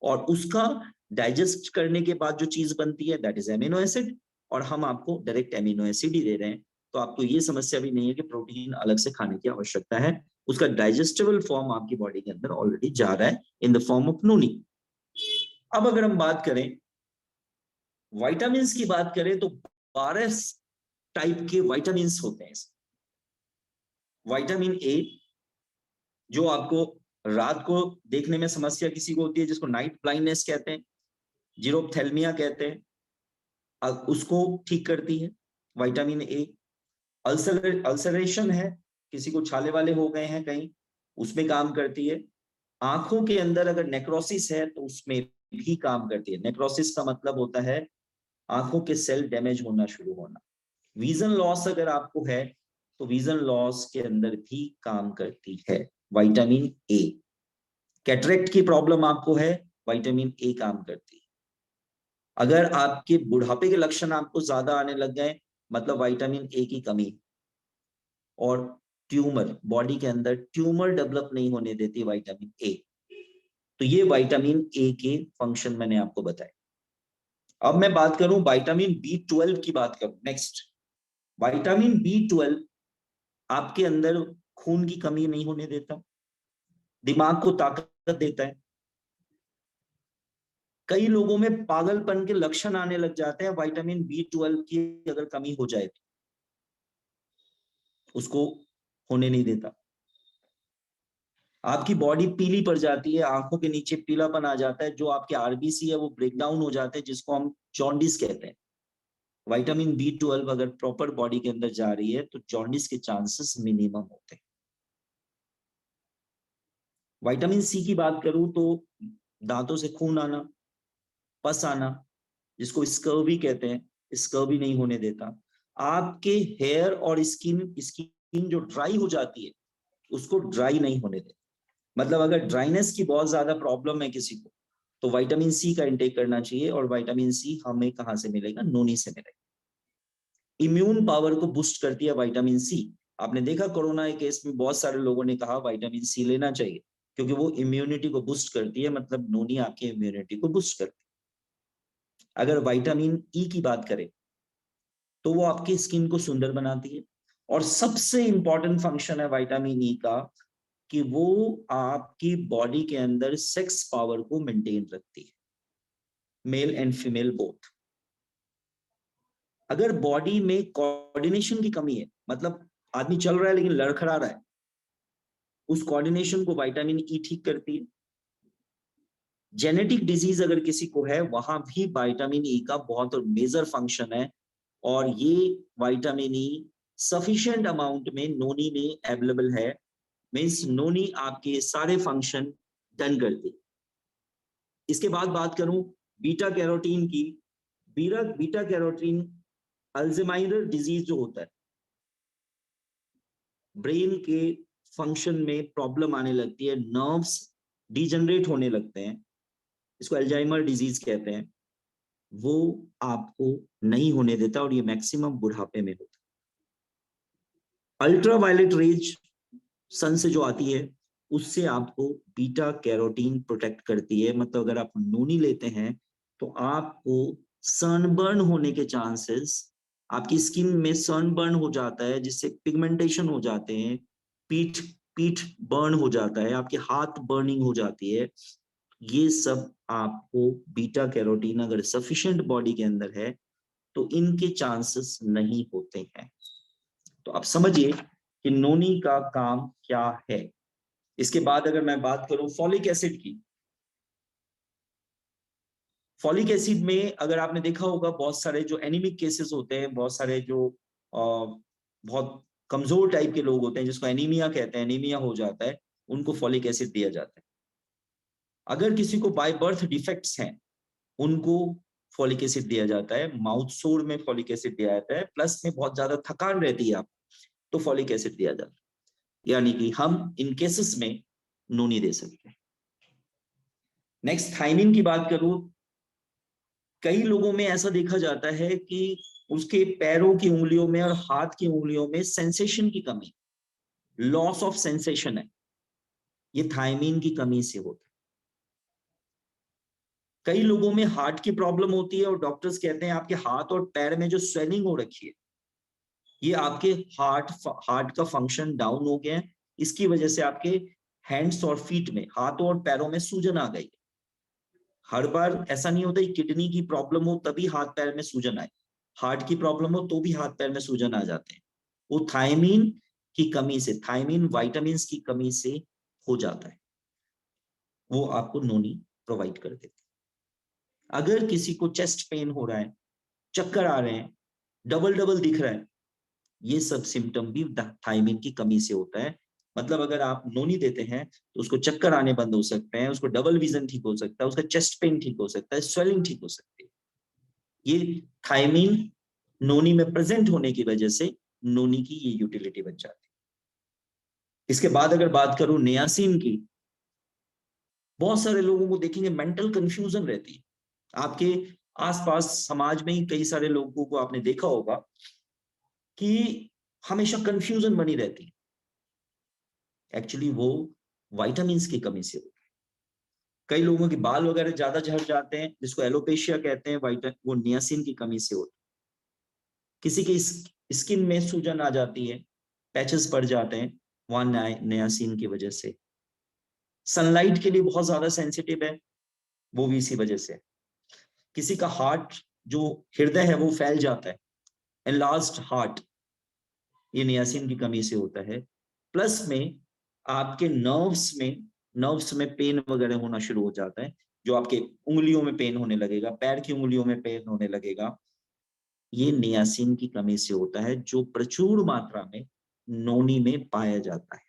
S2: और उसका डाइजेस्ट करने के बाद जो चीज बनती है दैट इज एमिनो एसिड। और हम आपको डायरेक्ट एमिनो एसिड ही दे रहे हैं, तो आपको ये समस्या भी नहीं है कि प्रोटीन अलग से खाने की आवश्यकता है। उसका डाइजेस्टेबल फॉर्म आपकी बॉडी के अंदर ऑलरेडी जा रहा है इन द फॉर्म ऑफ नोनी। अब अगर हम बात करें विटामिन की बात करें तो 12 टाइप के विटामिन होते हैं। विटामिन ए जो आपको रात को देखने में समस्या किसी को होती है जिसको नाइट ब्लाइंडनेस कहते हैं, जीरोप्थेल्मिया कहते हैं, उसको ठीक करती है विटामिन ए। अल्सरेशन है, किसी को छाले वाले हो गए हैं कहीं, उसमें काम करती है। आंखों के अंदर अगर नेक्रोसिस है तो उसमें भी काम करती है। नेक्रोसिस का मतलब होता है आंखों के सेल डैमेज होना शुरू होना। विजन लॉस अगर आपको है तो विजन लॉस के अंदर भी काम करती है विटामिन ए। कैटरेक्ट की प्रॉब्लम आपको है, विटामिन ए काम करती है। अगर आपके बुढ़ापे के लक्षण आपको ज्यादा आने लग गए मतलब विटामिन ए की कमी। और ट्यूमर, बॉडी के अंदर ट्यूमर डेवलप नहीं होने देती विटामिन ए। तो ये विटामिन ए के फंक्शन मैंने आपको बताए। अब मैं बात करूं विटामिन बी12 की बात करूं नेक्स्ट। विटामिन बी12 आपके अंदर खून की कमी नहीं होने देता, दिमाग को ताकत देता है। कई लोगों में पागलपन के लक्षण आने लग जाते हैं विटामिन बी12 की अगर कमी हो जाए तो, उसको होने नहीं देता। आपकी बॉडी पीली पड़ जाती है, आंखों के नीचे पीलापन आ जाता है, जो आपके आरबीसी है वो ब्रेकडाउन हो जाते हैं जिसको हम जॉन्डिस कहते हैं। विटामिन बी12 अगर प्रॉपर बॉडी के अंदर जा रही है तो जॉन्डिस के चांसेस मिनिमम होते हैं। विटामिन सी की बात करूं तो दांतों से खून आना, पस आना, जिसको स्कर्वी कहते हैं, स्कर्वी नहीं होने देता। आपके हेयर और स्किन जो ड्राई हो जाती है उसको ड्राई नहीं होने देता। मतलब अगर ड्राइनेस की बहुत ज्यादा प्रॉब्लम है किसी को तो विटामिन सी का इंटेक करना चाहिए। और विटामिन सी हमें कहां से मिलेगा? नोनी से मिलेगा। इम्यून पावर को बूस्ट करती है विटामिन सी। आपने देखा कोरोना के केस में बहुत सारे लोगों ने कहा विटामिन सी लेना चाहिए क्योंकि वो इम्यूनिटी को बूस्ट करती है, मतलब नोनी आपकी इम्यूनिटी को बूस्ट करती है। अगर विटामिन ई की बात करें तो वो आपकी स्किन को सुंदर बनाती है। और सबसे इंपॉर्टेंट फंक्शन है विटामिन ई का कि वो आपकी बॉडी के अंदर सेक्स पावर को मेंटेन रखती है, मेल एंड फीमेल बोथ। अगर बॉडी में कोऑर्डिनेशन की कमी है, मतलब आदमी चल रहा है लेकिन लड़खड़ा रहा है, उस कोऑर्डिनेशन को विटामिन ई ठीक करती है। जेनेटिक डिजीज अगर किसी को है वहां भी विटामिन ई का बहुत मेजर फंक्शन है। और ये विटामिन ई सफिशिएंट अमाउंट में नोनी में अवेलेबल है, मीन्स नोनी आपके सारे फंक्शन डन करती है। इसके बाद बात करूं बीटा कैरोटीन की। बीटा कैरोटीन अल्जाइमर डिजीज जो होता है, ब्रेन के फंक्शन में प्रॉब्लम आने लगती है, नर्व्स डिजनरेट होने लगते हैं, इसको अल्जाइमर डिजीज कहते हैं, वो आपको नहीं होने देता और ये मैक्सिमम बुढ़ापे में होता है। अल्ट्रावायलेट रेज सन से जो आती है उससे आपको बीटा कैरोटीन प्रोटेक्ट करती है। मतलब अगर आप नोनी लेते हैं तो आपको सनबर्न होने के चांसेस, आपकी स्किन में सनबर्न हो जाता है जिससे पिगमेंटेशन हो जाते हैं, पीठ पीठ बर्न हो जाता है, आपके हाथ बर्निंग हो जाती है, ये सब आपको बीटा कैरोटीन अगर सफिशिएंट बॉडी के अंदर है तो इनके चांसेस नहीं होते हैं। तो आप समझिए कि नोनी का काम क्या है। इसके बाद अगर मैं बात करूं फॉलिक एसिड की, फॉलिक एसिड में अगर आपने देखा होगा बहुत सारे जो एनीमिक केसेस होते हैं, बहुत सारे जो बहुत कमजोर टाइप के लोग होते हैं, जिसको एनीमिया कहते हैं, एनीमिया हो जाता है, उनको फॉलिक एसिड दिया जाता है। अगर किसी को बाय बर्थ डिफेक्ट्स हैं, उनको फॉलिक एसिड दिया जाता है। माउथ सोर में फॉलिक एसिड दिया जाता है, प्लस में बहुत ज्यादा थकान रहती है आप, तो फॉलिक एसिड दिया जाता है। यानी कि हम इन केसेस में नोनी दे सकते हैं। नेक्स्ट थायमिन की बात करूं, कई लोगों में ऐसा देखा जाता है कि उसके पैरों की उंगलियों में और हाथ की उंगलियों में सेंसेशन की कमी, लॉस ऑफ सेंसेशन है, ये थायमीन की कमी से होता है। कई लोगों में हार्ट की प्रॉब्लम होती है और डॉक्टर्स कहते हैं आपके हाथ और पैर में जो स्वेलिंग हो रखी है, ये आपके हार्ट का फंक्शन डाउन हो गया है, इसकी वजह से आपके हैंड्स और फीट में, हाथों और पैरों में सूजन आ गई। हर बार ऐसा नहीं होता कि किडनी की प्रॉब्लम हो तभी हाथ पैर में सूजन आए, हार्ट की प्रॉब्लम हो तो भी हाथ पैर में सूजन आ जाते हैं। वो थायमीन की कमी से, थायमीन वाइटामिन की कमी से हो जाता है। वो आपको नोनी प्रोवाइड कर देते हैं। अगर किसी को चेस्ट पेन हो रहा है, चक्कर आ रहे हैं, डबल डबल दिख रहा है, ये सब सिम्टम भी थायमीन की कमी से होता है। मतलब अगर आप नोनी देते हैं तो उसको चक्कर आने बंद हो सकते हैं, उसको डबल विजन ठीक हो सकता है, उसका चेस्ट पेन ठीक हो सकता है, स्वेलिंग ठीक हो सकती है। ये थायमीन नोनी में प्रेजेंट होने की वजह से नोनी की ये यूटिलिटी बन जाती है। इसके बाद अगर बात करूं नियासिन की, बहुत सारे लोगों को देखेंगे मेंटल कंफ्यूजन रहती है। आपके आसपास समाज में ही कई सारे लोगों को आपने देखा होगा कि हमेशा कंफ्यूजन बनी रहती है। एक्चुअली वो विटामिन की कमी से होती है। कई लोगों के बाल वगैरह ज्यादा झड़ जाते हैं, जिसको एलोपेशिया कहते हैं, वो नियासिन की कमी से होता है। किसी की स्किन में सूजन आ जाती है, पैचेस पड़ जाते हैं, वहां नियासिन की वजह से। सनलाइट के लिए बहुत ज्यादा सेंसिटिव है, वो भी इसी वजह से। किसी का हार्ट, जो हृदय है, वो फैल जाता है, एनलार्ज्ड हार्ट, ये नियासिन की कमी से होता है। प्लस में आपके नर्व्स में पेन वगैरह होना शुरू हो जाता है, जो आपके उंगलियों में पेन होने लगेगा, पैर की उंगलियों में पेन होने लगेगा, ये नियासिन की कमी से होता है, जो प्रचुर मात्रा में नोनी में पाया जाता है।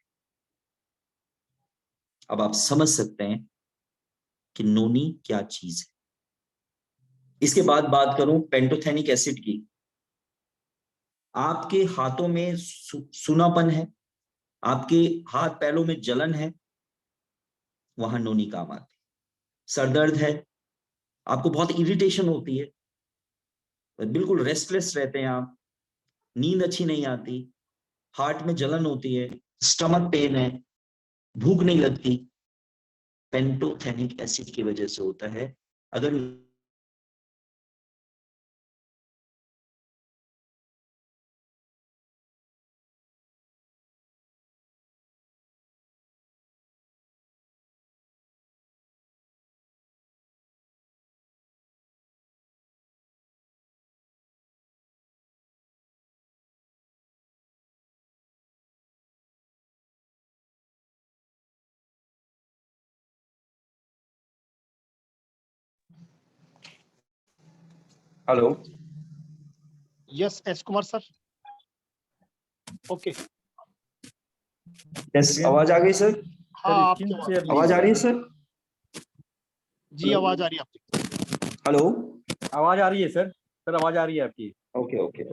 S2: अब आप समझ सकते हैं कि नोनी क्या चीज है। इसके बाद बात करूं पेंटोथेनिक एसिड की। आपके हाथों में सूनापन है, आपके हाथ पैरों में जलन है, वहां नोनी काम आती है। सर दर्द है, आपको बहुत इरिटेशन होती है, बिल्कुल रेस्टलेस रहते हैं आप, नींद अच्छी नहीं आती, हार्ट में जलन होती है, स्टमक पेन है, भूख नहीं लगती, पेंटोथेनिक एसिड की वजह से होता है। अगर hello,
S1: yes S Kumar sir. Okay.
S2: Yes, आवाज आ गई सर?
S1: हाँ
S3: सर
S1: आपकी
S3: स्क्रीन शेयर नहीं
S2: आवाज
S3: हो
S2: आ
S3: रहा
S2: रही है
S3: है।
S2: सर?
S1: जी आवाज आ रही है आपकी।
S2: हेलो।
S3: आवाज आ रही है सर। सर आवाज आ रही है आपकी।
S2: ओके ओके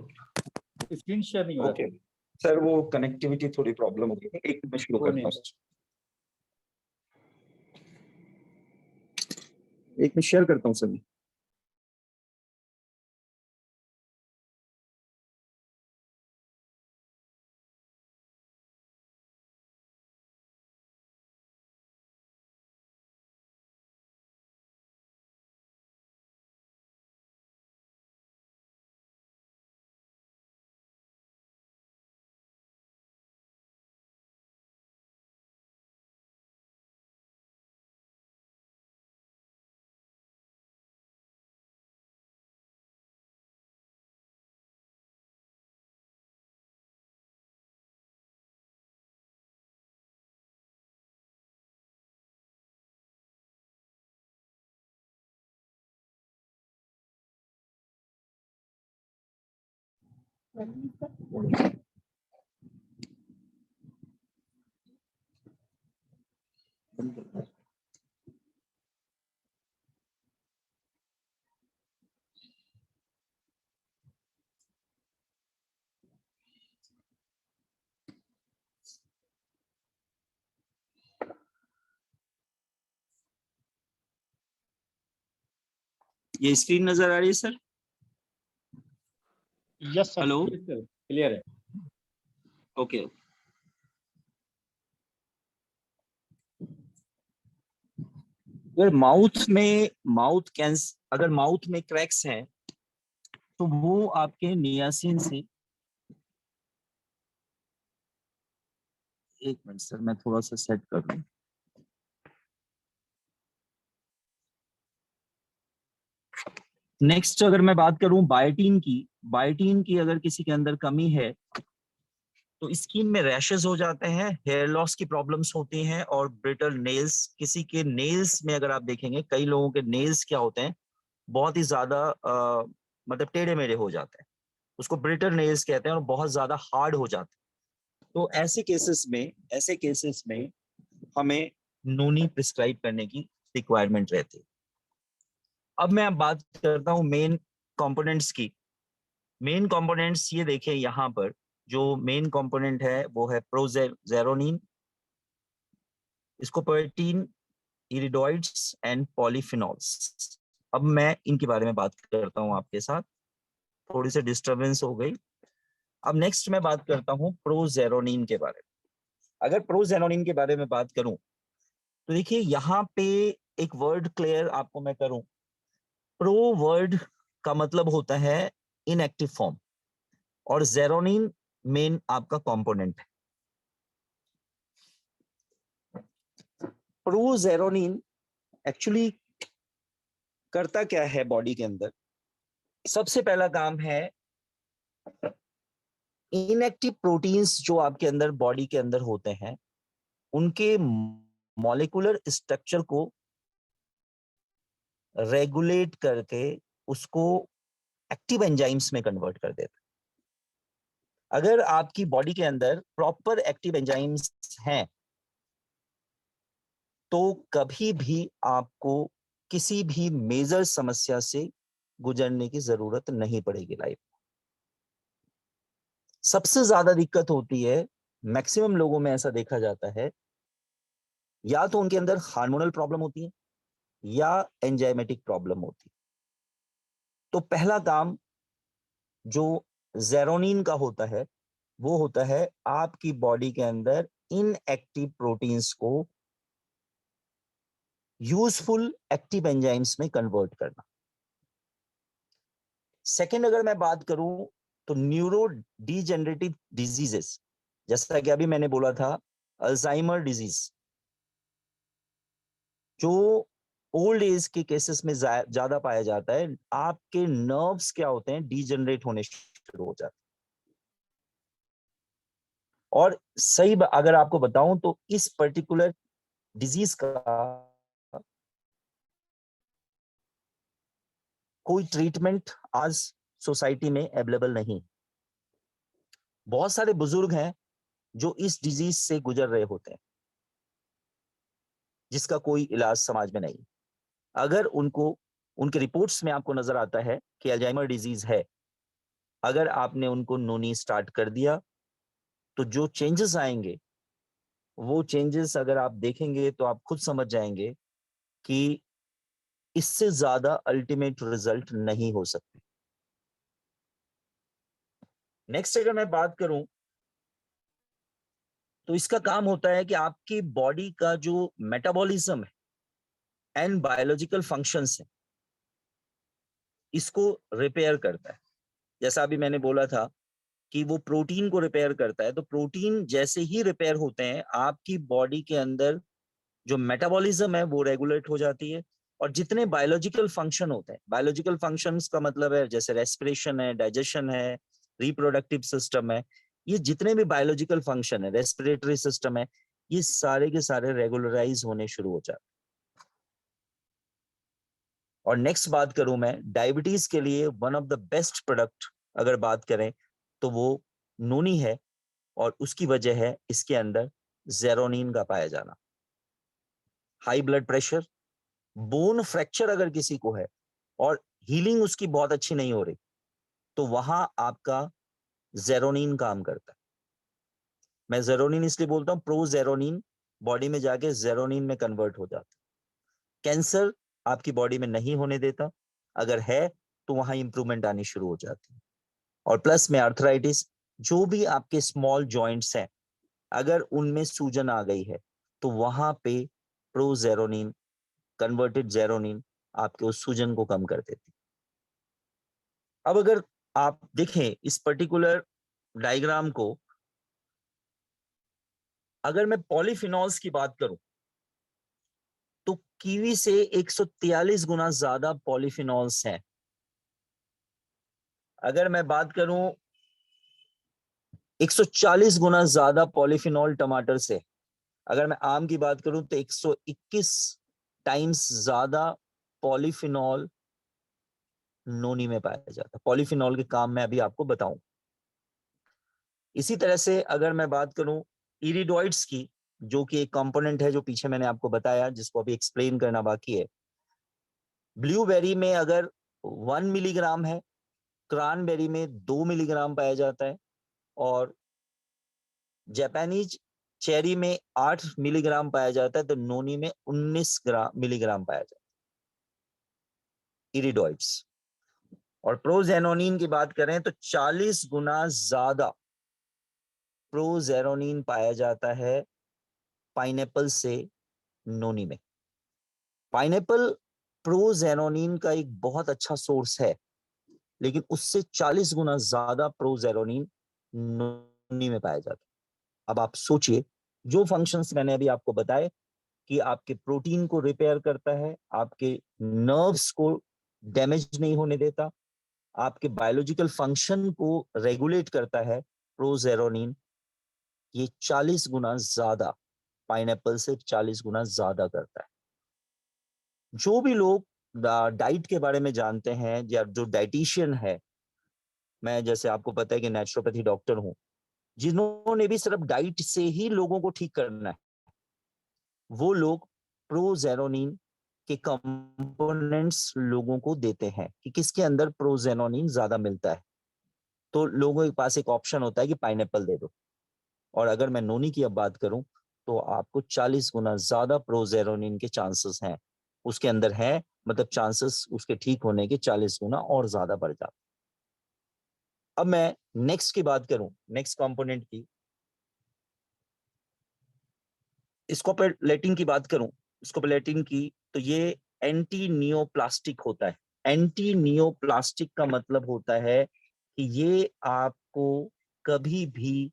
S3: स्क्रीन शेयर नहीं हो रहा
S2: ओके सर, वो कनेक्टिविटी थोड़ी प्रॉब्लम हो गई है। एक मिनट, शुरू
S3: कोई
S2: करता
S3: नहीं।
S2: हूँ। एक मिनट शेयर करता हूँ सर। ये स्क्रीन नजर आ रही है sir?
S1: Yes sir.
S2: Hello,
S3: sir clear है।
S2: ओके। अगर अगर माउथ में क्रैक्स हैं तो वो आपके नियासिन से, एक मिनट सर मैं थोड़ा सा सेट कर लूं। नेक्स्ट अगर मैं बात करूं बायोटीन की अगर किसी के अंदर कमी है तो स्किन में रैशेस हो जाते हैं, हेयर लॉस की प्रॉब्लम्स होती हैं और ब्रिटल नेल्स। किसी के नेल्स में अगर आप देखेंगे, कई लोगों के नेल्स क्या होते हैं, बहुत ही ज्यादा मतलब टेढ़े मेढ़े हो जाते हैं, उसको ब्रिटल नेल्स कहते हैं और बहुत ज्यादा हार्ड हो जाते हैं। तो ऐसे केसेस में हमें नोनी प्रिस्क्राइब करने की रिक्वायरमेंट रहती है। अब मैं बात करता हूँ मेन कंपोनेंट्स की। मेन कंपोनेंट्स ये देखें, यहाँ पर जो मेन कंपोनेंट है वो है प्रोजेरोनिन, स्कोपोएटिन, इरिडोइड्स एंड पॉलीफिनॉल्स। अब मैं इनके बारे में बात करता हूँ आपके साथ। थोड़ी सी डिस्टरबेंस हो गई। अब नेक्स्ट मैं बात करता हूँ प्रोजेरोनिन के बारे में। अगर प्रोजेरोनिन के बारे में बात करूं तो देखिए यहाँ पे एक वर्ड क्लियर आपको मैं करूं। प्रो वर्ड का मतलब होता है इनएक्टिव फॉर्म और जेरोनिन मेन आपका कंपोनेंट है। प्रोजेरोनिन एक्चुअली करता क्या है बॉडी के अंदर? सबसे पहला काम है इनएक्टिव प्रोटीन्स जो आपके अंदर बॉडी के अंदर होते हैं उनके मॉलिक्यूलर स्ट्रक्चर को रेगुलेट करके उसको एक्टिव एंजाइम्स में कन्वर्ट कर देता है। अगर आपकी बॉडी के अंदर प्रॉपर एक्टिव एंजाइम्स हैं तो कभी भी आपको किसी भी मेजर समस्या से गुजरने की जरूरत नहीं पड़ेगी लाइफ में। सबसे ज्यादा दिक्कत होती है, मैक्सिमम लोगों में ऐसा देखा जाता है, या तो उनके अंदर हार्मोनल प्रॉब्लम होती है या एंजाइमेटिक प्रॉब्लम होती है। तो पहला काम जो जेरोनिन का होता है वो होता है आपकी बॉडी के अंदर इनएक्टिव प्रोटीन्स को यूजफुल एक्टिव एंजाइम्स में कन्वर्ट करना। सेकंड अगर मैं बात करूं तो न्यूरो डीजेनरेटिव डिजीजेस, जैसा कि अभी मैंने बोला था अल्जाइमर डिजीज, जो ओल्ड एज के केसेस में ज्यादा पाया जाता है। आपके नर्व्स क्या होते हैं, डीजेनरेट होने शुरू हो जाते हैं। और सही अगर आपको बताऊं तो इस पर्टिकुलर डिजीज का कोई ट्रीटमेंट आज सोसाइटी में अवेलेबल नहीं। बहुत सारे बुजुर्ग हैं जो इस डिजीज से गुजर रहे होते हैं जिसका कोई इलाज समाज में नहीं। अगर उनको उनके रिपोर्ट्स में आपको नजर आता है कि अल्जाइमर डिजीज है, अगर आपने उनको नोनी स्टार्ट कर दिया तो जो चेंजेस आएंगे वो चेंजेस अगर आप देखेंगे तो आप खुद समझ जाएंगे कि इससे ज्यादा अल्टीमेट रिजल्ट नहीं हो सकते। नेक्स्ट अगर मैं बात करूं तो इसका काम होता है कि आपकी बॉडी का जो मेटाबॉलिज्म है एंड बायोलॉजिकल फंक्शंस है इसको रिपेयर करता है। जैसा अभी मैंने बोला था कि वो प्रोटीन को रिपेयर करता है, तो प्रोटीन जैसे ही रिपेयर होते हैं आपकी बॉडी के अंदर जो मेटाबॉलिज्म है वो रेगुलेट हो जाती है। और जितने बायोलॉजिकल फंक्शन होते हैं, बायोलॉजिकल फंक्शंस का मतलब है जैसे रेस्पिरेशन है, डाइजेशन है, रिप्रोडक्टिव सिस्टम है, ये जितने भी बायोलॉजिकल फंक्शन है, रेस्पिरेटरी सिस्टम है, ये सारे के सारे रेगुलराइज होने शुरू हो जाते हैं। और नेक्स्ट बात करूं मैं डायबिटीज के लिए one of the best product अगर बात करें
S4: तो वो नोनी है, और उसकी वजह है इसके अंदर जेरोनिन का पाया जाना। High blood pressure, bone fracture अगर किसी को है और हीलिंग उसकी बहुत अच्छी नहीं हो रही, तो वहां आपका जेरोनिन काम करता है। मैं जेरोनिन इसलिए बोलता हूं, प्रोजेरोनिन बॉडी में जाके जेरोनिन में कन्वर्ट हो जाता है। कैंसर आपकी बॉडी में नहीं होने देता, अगर है तो वहां इंप्रूवमेंट आनी शुरू हो जाती है। और प्लस में आर्थराइटिस, जो भी आपके स्मॉल जॉइंट्स हैं, अगर उनमें सूजन आ गई है तो वहां पे प्रोजेरोनिन, कन्वर्टेड जेरोनिन आपके उस सूजन को कम कर देती। अब अगर आप देखें इस पर्टिकुलर डायग्राम को, अगर मैं पॉलीफिनॉल्स की बात करूं तो कीवी से 143 गुना ज्यादा पॉलीफिनॉल्स हैं। अगर मैं बात करूं 140 गुना ज्यादा पॉलीफिनॉल टमाटर से, अगर मैं आम की बात करूं तो 121 टाइम्स ज्यादा पॉलीफिनॉल नोनी में पाया जाता है। पॉलीफिनॉल के काम मैं अभी आपको बताऊं। इसी तरह से अगर मैं बात करूं इरिडोइड्स की, जो कि एक कंपोनेंट है जो पीछे मैंने आपको बताया, जिसको अभी एक्सप्लेन करना बाकी है। ब्लूबेरी में अगर 1 मिलीग्राम है, क्रैनबेरी में 2 मिलीग्राम पाया जाता है, और जापानीज चेरी में 8 मिलीग्राम पाया जाता है, तो नोनी में 19 मिलीग्राम पाया जाता है इरिडोइड्स। और प्रोजेरोनिन की बात करें तो 40 गुना ज्यादा प्रोजेरोनिन पाया जाता है पाइनएप्पल से नोनी में। पाइनएप्पल प्रोजेरोनिन का एक बहुत अच्छा सोर्स है, लेकिन उससे 40 गुना ज्यादा प्रोजेरोनिन नोनी में पाया जाता है। अब आप सोचिए, जो फंक्शंस मैंने अभी आपको बताए कि आपके प्रोटीन को रिपेयर करता है, आपके नर्व्स को डैमेज नहीं होने देता, आपके बायोलॉजिकल फंक्शन को रेगुलेट करता है, प्रोजेरोनिन ये 40 गुना ज्यादा, पाइनएप्पल से 40 गुना ज्यादा करता है। जो भी लोग डाइट के बारे में जानते हैं, या जो डाइटिशियन है, मैं जैसे आपको पता है कि नेचुरोपैथी डॉक्टर हूं, जिन्होंने भी सिर्फ डाइट से ही लोगों को ठीक करना है, वो लोग प्रोजेरोनिन के कंपोनेंट्स लोगों को देते हैं कि किसके अंदर प्रोजेरोनिन ज्यादा मिलता है। तो लोगों के पास एक ऑप्शन होता है कि पाइनएप्पल दे दो। और अगर मैं नोनी की अब बात करूं तो आपको 40 गुना ज्यादा प्रोजेरोनिन के चांसेस हैं उसके अंदर है, मतलब चांसेस उसके ठीक होने के 40 गुना और ज्यादा बढ़ जाते। अब मैं नेक्स्ट की बात करूं, नेक्स्ट कंपोनेंट की, स्कोपोलेटिन की बात करूं, स्कोपोलेटिन की, तो ये एंटी नियोप्लास्टिक होता है। एंटी नियोप्लास्टिक का मतलब होता है कि ये आपको कभी भी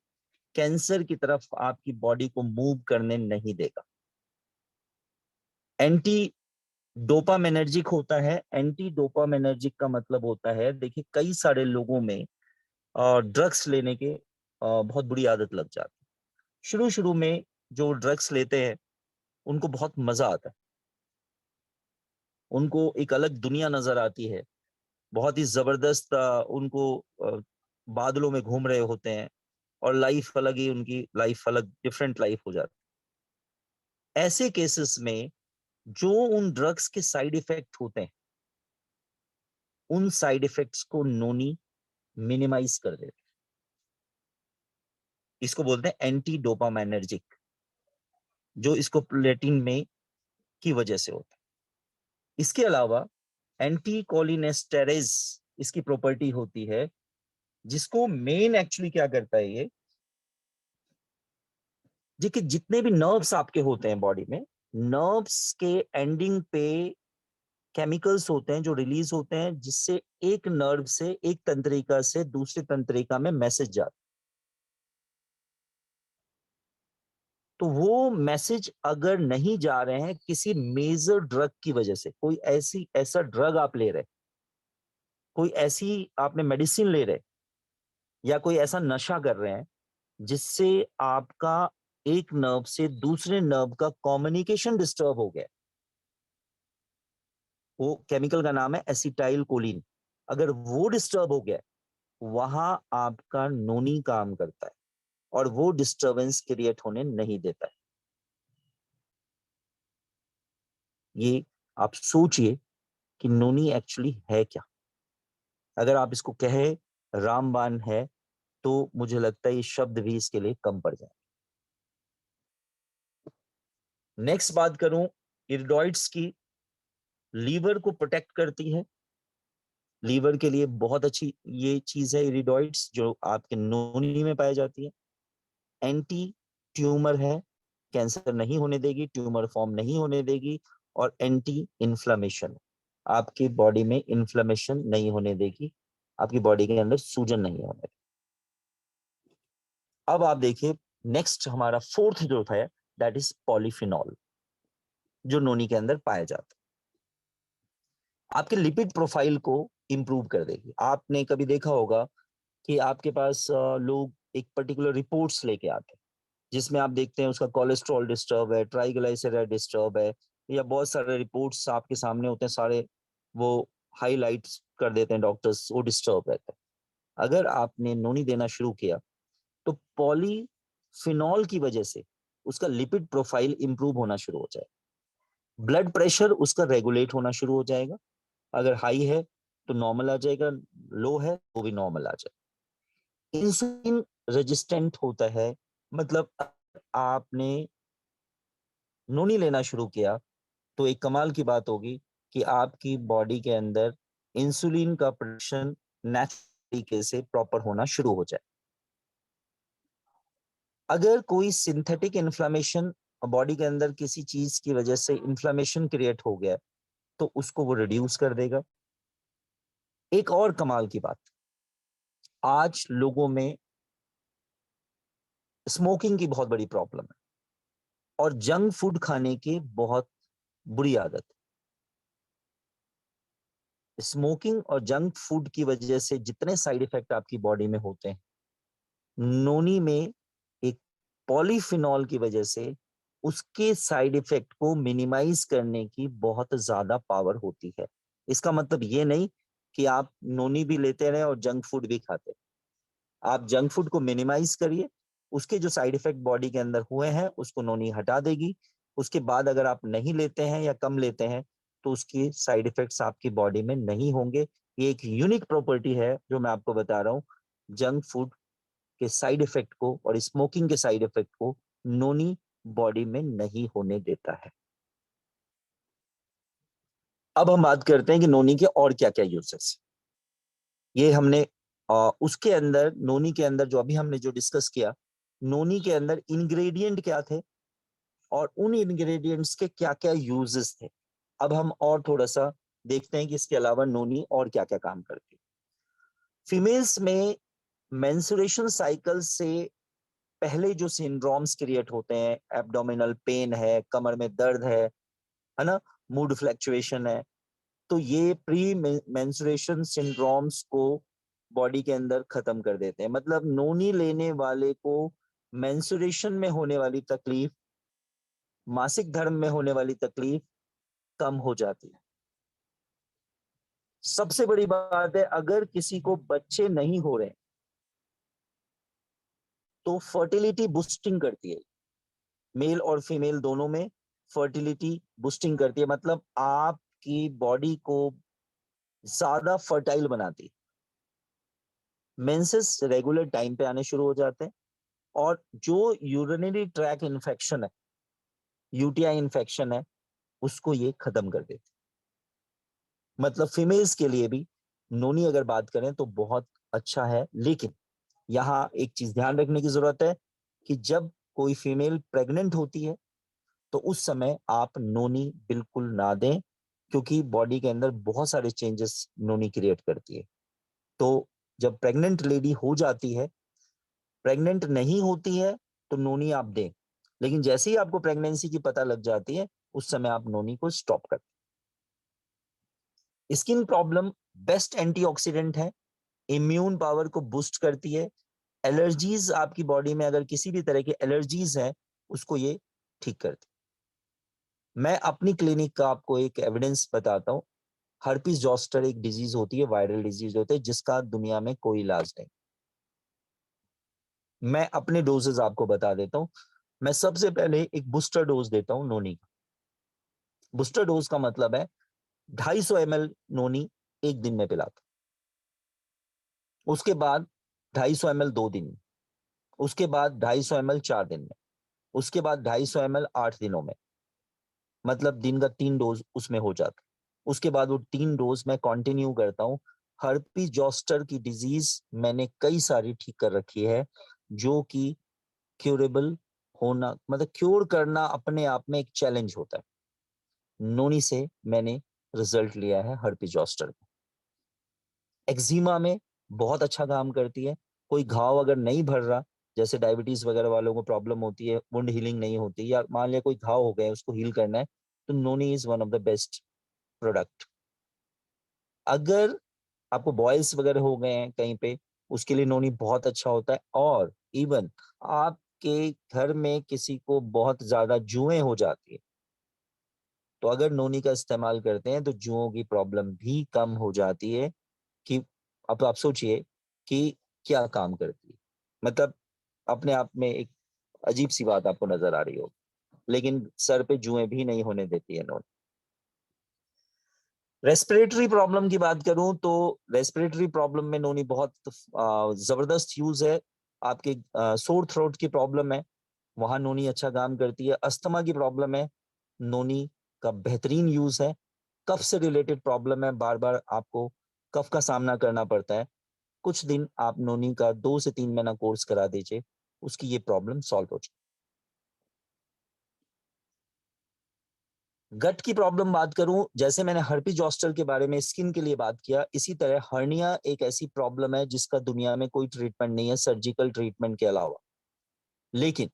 S4: कैंसर की तरफ आपकी बॉडी को मूव करने नहीं देगा। एंटी डोपामिनर्जिक होता है। एंटी डोपामिनर्जिक का मतलब होता है, देखिए कई सारे लोगों में ड्रग्स लेने के बहुत बुरी आदत लग जाती है। शुरू शुरू में जो ड्रग्स लेते हैं उनको बहुत मजा आता है, उनको एक अलग दुनिया नजर आती है, बहुत ही जबरदस्त उनको बादलों में घूम रहे होते हैं, और लाइफ अलग ही, उनकी लाइफ अलग, डिफरेंट लाइफ हो जाती है। ऐसे केसेस में जो उन ड्रग्स के साइड इफेक्ट होते हैं, उन साइड इफेक्ट्स को नोनी मिनिमाइज कर देते हैं। इसको बोलते हैं एंटी डोपामिनर्जिक, जो इसको प्लेटिन में की वजह से होता है। इसके अलावा एंटी कोलिनेस्टेरेज इसकी प्रॉपर्टी होती है, जिसको मेन एक्चुअली क्या करता है ये, कि जितने भी नर्व्स आपके होते हैं बॉडी में, नर्व्स के एंडिंग पे केमिकल्स होते हैं जो रिलीज होते हैं, जिससे एक नर्व से, एक तंत्रिका से दूसरी तंत्रिका में मैसेज जाता है। तो वो मैसेज अगर नहीं जा रहे हैं किसी मेजर ड्रग की वजह से, कोई ऐसा ड्रग आप ले रहे, कोई ऐसी आपने मेडिसिन ले रहे, या कोई ऐसा नशा कर रहे हैं जिससे आपका एक नर्व से दूसरे नर्व का कम्युनिकेशन डिस्टर्ब हो गया, वो केमिकल का नाम है एसिटाइल कोलिन। अगर वो डिस्टर्ब हो गया वहां आपका नोनी काम करता है और वो डिस्टरबेंस क्रिएट होने नहीं देता है। ये आप सोचिए कि नोनी एक्चुअली है क्या। अगर आप इसको कहे रामबाण है तो मुझे लगता है ये शब्द भी इसके लिए कम पड़ जाए। नेक्स्ट बात करूं इरिडॉइड्स की, लीवर को प्रोटेक्ट करती है। लीवर के लिए बहुत अच्छी ये चीज है इरिडॉइड्स, जो आपके नोनी में पाई जाती है। एंटी ट्यूमर है, कैंसर नहीं होने देगी, ट्यूमर फॉर्म नहीं होने देगी। और एंटी इन्फ्लेमेशन, आपकी बॉडी में इन्फ्लेमेशन नहीं होने देगी, आपकी बॉडी के अंदर सूजन नहीं होने देगी। अब आप देखिए नेक्स्ट हमारा फोर्थ जो है दैट इज पॉलीफिनॉल, जो नोनी के अंदर पाया जाता है। आपके लिपिड प्रोफाइल को इंप्रूव कर देगी। आपने कभी देखा होगा कि आपके पास लोग एक पर्टिकुलर रिपोर्ट्स लेके आते हैं जिसमें आप देखते हैं उसका कोलेस्ट्रॉल डिस्टर्ब है, ट्राइग्लिसराइड डिस्टर्ब है, या बहुत सारे रिपोर्ट्स आपके सामने होते हैं, सारे वो हाईलाइट्स कर देते हैं डॉक्टर्स, वो डिस्टर्ब रहते हैं। अगर आपने नोनी देना शुरू किया तो पॉलीफिनॉल की वजह से उसका लिपिड प्रोफाइल इंप्रूव होना शुरू हो जाएगा। ब्लड प्रेशर उसका रेगुलेट होना शुरू हो जाएगा, अगर हाई है तो नॉर्मल आ जाएगा, लो है तो भी नॉर्मल आ जाएगा। इंसुलिन रेजिस्टेंट होता है, मतलब आपने नोनी लेना शुरू किया तो एक कमाल की बात होगी कि आपकी बॉडी के अंदर इंसुलिन का प्रोडक्शन नेचुरल तरीके से प्रॉपर होना शुरू हो जाए। अगर कोई सिंथेटिक इन्फ्लेमेशन बॉडी के अंदर किसी चीज की वजह से इन्फ्लेमेशन क्रिएट हो गया तो उसको वो रिड्यूस कर देगा। एक और कमाल की बात, आज लोगों में स्मोकिंग की बहुत बड़ी प्रॉब्लम है और जंक फूड खाने की बहुत बुरी आदत है। स्मोकिंग और जंक फूड की वजह से जितने साइड इफेक्ट आपकी बॉडी में होते हैं, नोनी में एक पॉलीफिनॉल की वजह से उसके साइड इफेक्ट को मिनिमाइज करने की बहुत ज्यादा पावर होती है। इसका मतलब ये नहीं कि आप नोनी भी लेते रहे और जंक फूड भी खाते। आप जंक फूड को मिनिमाइज करिए, उसके जो साइड इफेक्ट बॉडी के अंदर हुए हैं उसको नोनी हटा देगी। उसके बाद अगर आप नहीं लेते हैं या कम लेते हैं तो उसके साइड इफेक्ट्स आपकी बॉडी में नहीं होंगे। ये एक यूनिक प्रॉपर्टी है जो मैं आपको बता रहा हूँ। जंक फूड के साइड इफेक्ट को और स्मोकिंग के साइड इफेक्ट को नोनी बॉडी में नहीं होने देता है। अब हम बात करते हैं कि नोनी के और क्या क्या यूजेस। ये हमने उसके अंदर नोनी के अंदर जो अभी हमने जो डिस्कस किया, नोनी के अंदर इंग्रेडिएंट क्या थे और उन इंग्रेडिएंट्स के क्या क्या यूजेस थे। अब हम और थोड़ा सा देखते हैं कि इसके अलावा नोनी और क्या क्या काम करती है। फीमेल्स में मेंस्ट्रुएशन साइकिल से पहले जो सिंड्रोम्स क्रिएट होते हैं, एब्डोमिनल पेन है, कमर में दर्द है ना, मूड फ्लक्चुएशन है, तो ये प्री मेंस्ट्रुएशन सिंड्रोम्स को बॉडी के अंदर खत्म कर देते हैं। मतलब नोनी लेने वाले को मेंस्ट्रुएशन में होने वाली तकलीफ, मासिक धर्म में होने वाली तकलीफ कम हो जाती है। सबसे बड़ी बात है, अगर किसी को बच्चे नहीं हो रहे तो फर्टिलिटी बूस्टिंग करती है, मेल और फीमेल दोनों में फर्टिलिटी बूस्टिंग करती है। मतलब आपकी बॉडी को ज्यादा फर्टाइल बनाती है। मेंसेस रेगुलर टाइम पे आने शुरू हो जाते हैं और जो यूरिनरी ट्रैक इन्फेक्शन है, यूटीआई इन्फेक्शन है, उसको ये खत्म कर देती है। मतलब फीमेल्स के लिए भी नोनी अगर बात करें तो बहुत अच्छा है। लेकिन यहाँ एक चीज ध्यान रखने की जरूरत है कि जब कोई फीमेल प्रेग्नेंट होती है तो उस समय आप नोनी बिल्कुल ना दें, क्योंकि बॉडी के अंदर बहुत सारे चेंजेस नोनी क्रिएट करती है। तो जब प्रेग्नेंट लेडी हो जाती है, प्रेग्नेंट नहीं होती है तो नोनी आप दें, लेकिन जैसे ही आपको प्रेगनेंसी की पता लग जाती है उस समय आप नोनी को स्टॉप कर दें। स्किन प्रॉब्लम बेस्ट एंटीऑक्सीडेंट है, इम्यून पावर को बूस्ट करती है। एलर्जीज आपकी बॉडी में अगर किसी भी तरह की एलर्जीज है उसको ये ठीक करती है। मैं अपनी क्लिनिक का आपको एक एविडेंस बताता हूं। हर्पीस जॉस्टर एक डिजीज होती है, वायरल डिजीज होती है जिसका दुनिया में कोई इलाज नहीं। मैं अपने डोजेस आपको बता देता हूँ। मैं सबसे पहले एक बूस्टर डोज देता हूँ नोनी का। बूस्टर डोज का मतलब है 250 ml नोनी एक दिन में पिलाता, उसके बाद 250 ml 2 दिन में, उसके बाद 250 ml 4 दिन में, उसके बाद 250 ml 8 दिनों में, मतलब दिन का 3 डोज उसमें हो जाता। उसके बाद वो 3 डोज मैं कंटिन्यू करता हूँ। हर्पीस जॉस्टर की डिजीज मैंने कई सारी ठीक कर रखी है, जो कि क्यूरेबल होना, मतलब क्योर करना अपने आप में एक चैलेंज होता है। नोनी से मैंने रिजल्ट लिया है हर्पीस जॉस्टर। एक्जिमा में बहुत अच्छा काम करती है। कोई घाव अगर नहीं भर रहा, जैसे डायबिटीज वगैरह वालों को प्रॉब्लम होती है, वुंड हीलिंग नहीं होती, या मान लिया कोई घाव हो गया उसको हील करना है, तो Noni is one of the best product. अगर आपको बॉयल्स वगैरह हो गए हैं कहीं पे, उसके लिए नोनी बहुत अच्छा होता है। और इवन आपके घर में किसी को बहुत ज्यादा जुएं हो जाती है, तो अगर नोनी का इस्तेमाल करते हैं तो जुओं की प्रॉब्लम भी कम हो जाती है। कि अब आप सोचिए कि क्या काम करती है, मतलब अपने आप में एक अजीब सी बात आपको नजर आ रही हो, लेकिन सर पे जुएं भी नहीं होने देती है नोनी। रेस्पिरेटरी प्रॉब्लम की बात करूं तो रेस्पिरेटरी प्रॉब्लम में नोनी बहुत जबरदस्त यूज है। आपके सोर थ्रोट की प्रॉब्लम है, वहां नोनी अच्छा काम करती है। अस्थमा की प्रॉब्लम है, नोनी का बेहतरीन यूज है। कफ से रिलेटेड प्रॉब्लम है, बार बार आपको कफ का सामना करना पड़ता है, कुछ दिन आप नोनी का 2 से 3 महीना कोर्स करा दीजिए, उसकी ये प्रॉब्लम सॉल्व हो जाए। गट की प्रॉब्लम बात करूं, जैसे मैंने हर्पीस जॉस्टर के बारे में स्किन के लिए बात किया, इसी तरह हर्निया एक ऐसी प्रॉब्लम है जिसका दुनिया में कोई ट्रीटमेंट नहीं है सर्जिकल ट्रीटमेंट के अलावा। लेकिन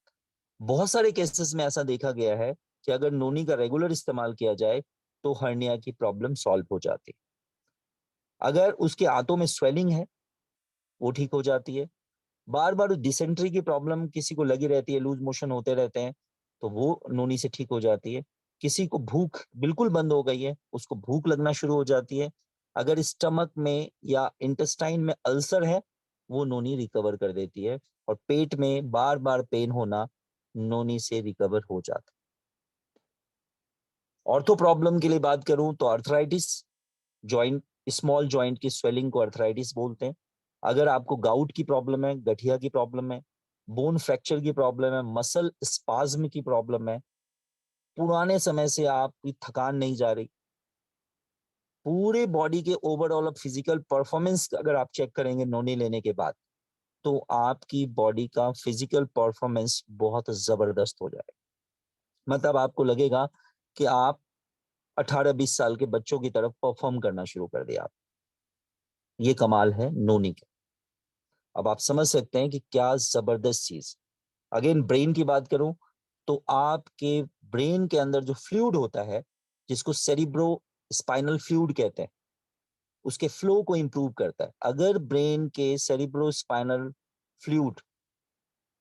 S4: बहुत सारे केसेस में ऐसा देखा गया है कि अगर नोनी का रेगुलर इस्तेमाल किया जाए तो हर्निया की प्रॉब्लम सॉल्व हो जाती है। अगर उसके आंतों में स्वेलिंग है वो ठीक हो जाती है। बार बार डिसेंट्री की प्रॉब्लम किसी को लगी रहती है, लूज मोशन होते रहते हैं, तो वो नोनी से ठीक हो जाती है। किसी को भूख बिल्कुल बंद हो गई है, उसको भूख लगना शुरू हो जाती है, अगर स्टमक में या इंटेस्टाइन में अल्सर है, वो नोनी रिकवर कर देती है। और पेट में बार बार पेन होना नोनी से रिकवर हो जाता है। ऑर्थो प्रॉब्लम की लिए बात करूं तो अर्थराइटिस, जॉइंट, स्मॉल जॉइंट की स्वेलिंग को अर्थराइटिस बोलते हैं। अगर आपको गाउट की प्रॉब्लम है, गठिया की प्रॉब्लम है, बोन फ्रैक्चर की प्रॉब्लम है, मसल स्पाज्म की प्रॉब्लम है, पुराने समय से आपकी थकान नहीं जा रही, पूरे बॉडी के ओवरऑल फिजिकल परफॉर्मेंस अगर आप चेक करेंगे नोनी लेने के बाद, तो आपकी बॉडी का फिजिकल परफॉर्मेंस बहुत जबरदस्त हो जाएगा। मतलब आपको लगेगा कि आप 18-20 साल के बच्चों की तरफ परफॉर्म करना शुरू कर दिया आप। ये कमाल है नोनी का। अब आप समझ सकते हैं कि क्या जबरदस्त चीज। अगेन ब्रेन की बात करूं तो आपके ब्रेन के अंदर जो फ्लूइड होता है, जिसको सेरिब्रो स्पाइनल फ्लूइड कहते हैं, उसके फ्लो को इंप्रूव करता है। अगर ब्रेन के सेरिब्रो स्पाइनल फ्लूइड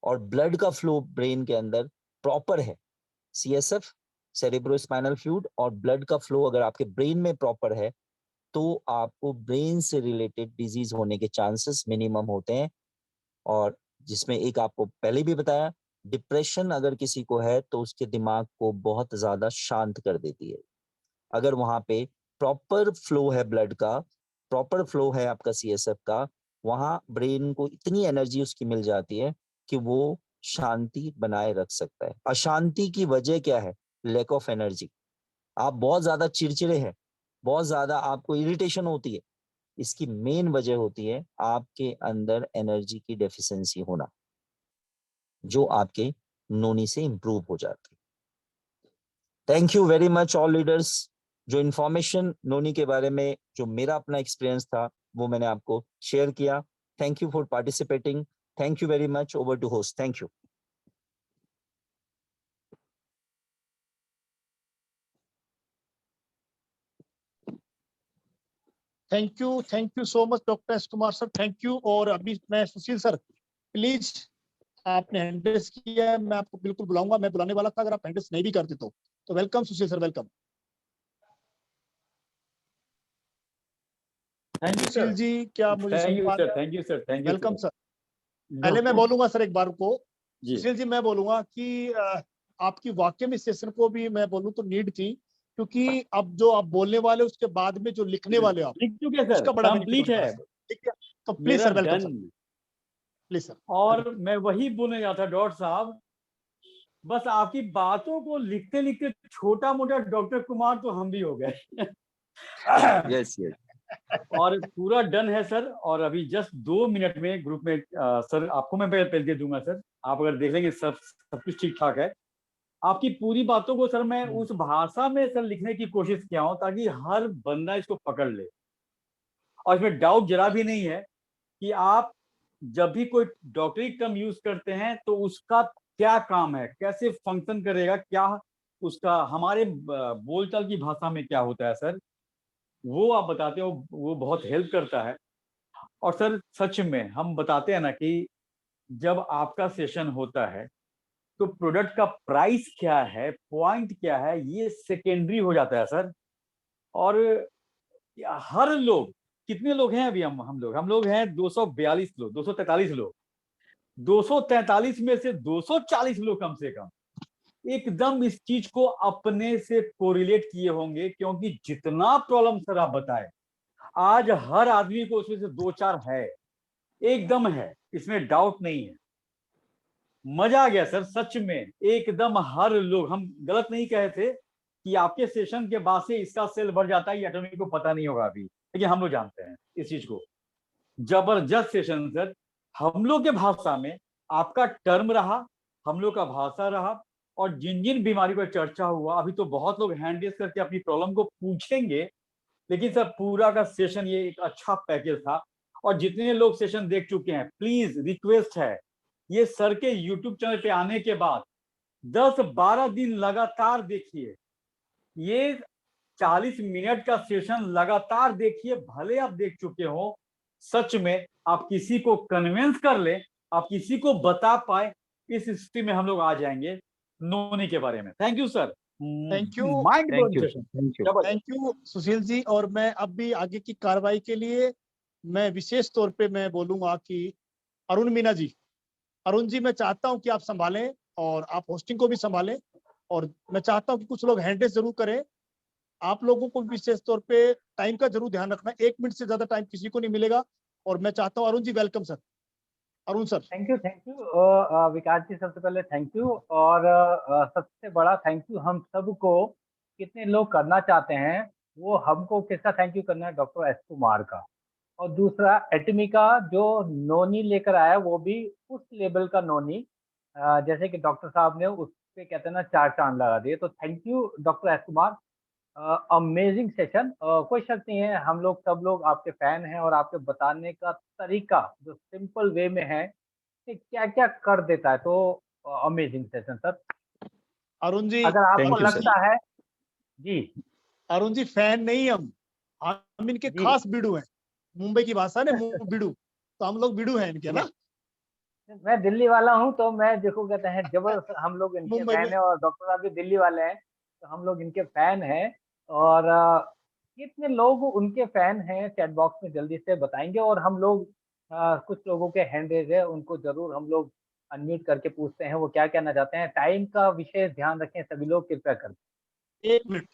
S4: और ब्लड का फ्लो ब्रेन के अंदर प्रॉपर है, सीएसएफ, सेरिब्रो स्पाइनल फ्लूइड, और ब्लड का फ्लो अगर आपके ब्रेन में प्रॉपर है, तो आपको ब्रेन से रिलेटेड डिजीज होने के चांसेस मिनिमम होते हैं। और जिसमें एक आपको पहले भी बताया, डिप्रेशन अगर किसी को है तो उसके दिमाग को बहुत ज्यादा शांत कर देती है। अगर वहां पे प्रॉपर फ्लो है ब्लड का, प्रॉपर फ्लो है आपका सीएसएफ का, वहां ब्रेन को इतनी एनर्जी उसकी मिल जाती है कि वो शांति बनाए रख सकता है। अशांति की वजह क्या है? Lack of energy. आप बहुत ज्यादा चिड़चिड़े हैं, बहुत ज्यादा आपको इरिटेशन होती है, इसकी मेन वजह होती है आपके अंदर एनर्जी की डेफिशिएंसी होना, जो आपके नोनी से इंप्रूव हो जाती है। Thank you very much all leaders. जो इंफॉर्मेशन नोनी के बारे में, जो मेरा अपना एक्सपीरियंस था, वो मैंने आपको शेयर किया। Thank you for participating. Thank you very much. Over to host. Thank you.
S1: Thank you so much doctor S Kumar sir, thank you. और अभी मैं सुशील सर, प्लीज, आपने हैंडल्स किया है, मैं आपको बिल्कुल बुलाऊंगा, मैं बुलाने वाला था अगर आप हैंडल्स नहीं भी करते तो welcome Sushil sir, welcome.
S3: Thank you
S1: Sushil
S3: sir,
S1: जी, क्या मुझे
S3: थैंक
S1: सुन
S3: यू
S1: पा
S3: सर,
S1: रहे हैं?
S3: Thank you sir, thank you
S1: welcome
S3: sir.
S1: Sir. पहले मैं बोलूंगा सर एक बार को,
S3: जी
S1: सुशील जी मैं बोलूंगा कि आपकी वाकई में सेशन को भी मैं बोलूं तो नीड थी, क्योंकि अब जो आप बोलने वाले उसके बाद में जो लिखने वाले हो आप,
S3: लिख चुके सर,
S1: उसका बड़ा बेनिफिट
S3: कंप्लीट
S1: होने वाला
S3: है
S1: है सर। ठीक है, तो प्लीज
S3: मेरा
S1: sir welcome sir,
S3: done.
S1: Please sir.
S3: और मैं वही बोलने जाता डॉक्टर साहब, बस आपकी बातों को लिखते लिखते छोटा मोटा डॉक्टर कुमार तो हम भी हो गए।
S4: Yes yes.
S3: और पूरा डन है सर। और अभी जस्ट 2 मिनट में ग्रुप में सर आपको मैं पहले दे दूंगा सर, आप अगर देख लेंगे सब सब कुछ ठीक ठाक है। आपकी पूरी बातों को सर मैं उस भाषा में सर लिखने की कोशिश किया हूं ताकि हर बंदा इसको पकड़ ले। और इसमें डाउट जरा भी नहीं है कि आप जब भी कोई डॉक्टरी टर्म यूज करते हैं तो उसका क्या काम है, कैसे फंक्शन करेगा, क्या उसका हमारे बोलचाल की भाषा में क्या होता है सर, वो आप बताते हो, वो बहुत हेल्प करता है। और सर सच में हम बताते हैं ना कि जब आपका सेशन होता है तो प्रोडक्ट का प्राइस क्या है, पॉइंट क्या है, ये सेकेंडरी हो जाता है सर। और हर लोग, कितने लोग हैं अभी हम लोग हैं 242 लोग, 243 लोग, 243 में से 240 लोग कम से कम एकदम इस चीज को अपने से कोरिलेट किए होंगे, क्योंकि जितना प्रॉब्लम सर आप बताए आज हर आदमी को उसमें से 2-4 है, एकदम है, इसमें डाउट नहीं है। मजा आ गया सर सच में, एकदम हर लोग, हम गलत नहीं कहे थे कि आपके सेशन के बाद से इसका सेल बढ़ जाता है, ये एटॉमिक को पता नहीं होगा अभी, लेकिन हम लोग जानते हैं इस चीज को। जबरदस्त सेशन सर, हम लोग के भाषा में आपका टर्म रहा, हम लोग का भाषा रहा, और जिन जिन बीमारी पर चर्चा हुआ, अभी तो बहुत लोग हैंड रेज करके अपनी प्रॉब्लम को पूछेंगे, लेकिन सर पूरा का सेशन ये एक अच्छा पैकेज था। और जितने लोग सेशन देख चुके हैं, प्लीज रिक्वेस्ट है, ये सर के यूट्यूब चैनल पे आने के बाद 10-12 दिन लगातार देखिए, ये 40 मिनट का सेशन लगातार देखिए, भले आप देख चुके हो, सच में आप किसी को कन्विंस कर ले, आप किसी को बता पाए, इस स्थिति में हम लोग आ जाएंगे नोनी के बारे में। Thank you sir,
S1: thank you,
S3: mind blowing
S4: thank you
S3: session,
S4: thank you.
S3: जबरदस्त।
S1: Thank you Sushil ji. और मैं अब भी आगे की कार्रवाई के लिए मैं विशेष तौर पे मैं बोलूंगा कि अरुण मीना जी, अरुण जी मैं चाहता हूं कि आप संभालें और आप होस्टिंग को भी संभालें, और मैं चाहता हूं कि कुछ लोग हैंड रेस जरूर करें। आप लोगों को विशेष तौर पे टाइम का जरूर ध्यान रखना, 1 मिनट से ज्यादा टाइम किसी को नहीं मिलेगा। और मैं चाहता हूं, Arun ji welcome sir, Arun sir.
S5: Thank you Vikas ji, सबसे पहले थैंक यू। और सबसे बड़ा थैंक यू हम सबको, कितने लोग करना चाहते हैं, वो हमको किसका थैंक यू करना है, डॉक्टर एस कुमार का। और दूसरा एटमी का जो नोनी लेकर आया, वो भी उस लेवल का नोनी, जैसे कि डॉक्टर साहब ने उस पे कहते हैं ना 4 चांद लगा दिए। तो thank you doctor S Kumar, amazing session. कोई शक नहीं है, हम लोग सब लोग आपके फैन हैं, और आपके बताने का तरीका जो सिंपल वे में है कि क्या क्या कर देता है। तो amazing session sir.
S1: Arun ji
S5: अगर आपको
S4: Thank you, sir.
S5: लगता है जी
S1: अरुण जी फैन नहीं हम इनके
S5: जी
S1: खास बिडू हैं। मुंबई की भाषा है ना बिडू, तो हम लोग बिडू हैं इनके ना।
S5: मैं दिल्ली वाला हूं, तो मैं देखो कहते हैं जबरदस्त हम लोग इनके
S1: मुंबई में
S5: फैन है, और डॉक्टर साहब भी दिल्ली वाले हैं, तो हम लोग इनके फैन हैं। और कितने लोग उनके फैन हैं, चैट बॉक्स में जल्दी से बताएंगे। और हम लोग कुछ लोगों के हैंड रेज है, उनको जरूर हम लोग अनम्यूट करके पूछते हैं वो क्या कहना चाहते हैं। टाइम का विशेष ध्यान रखें सभी लोग, कृपया कर।
S1: 1 मिनट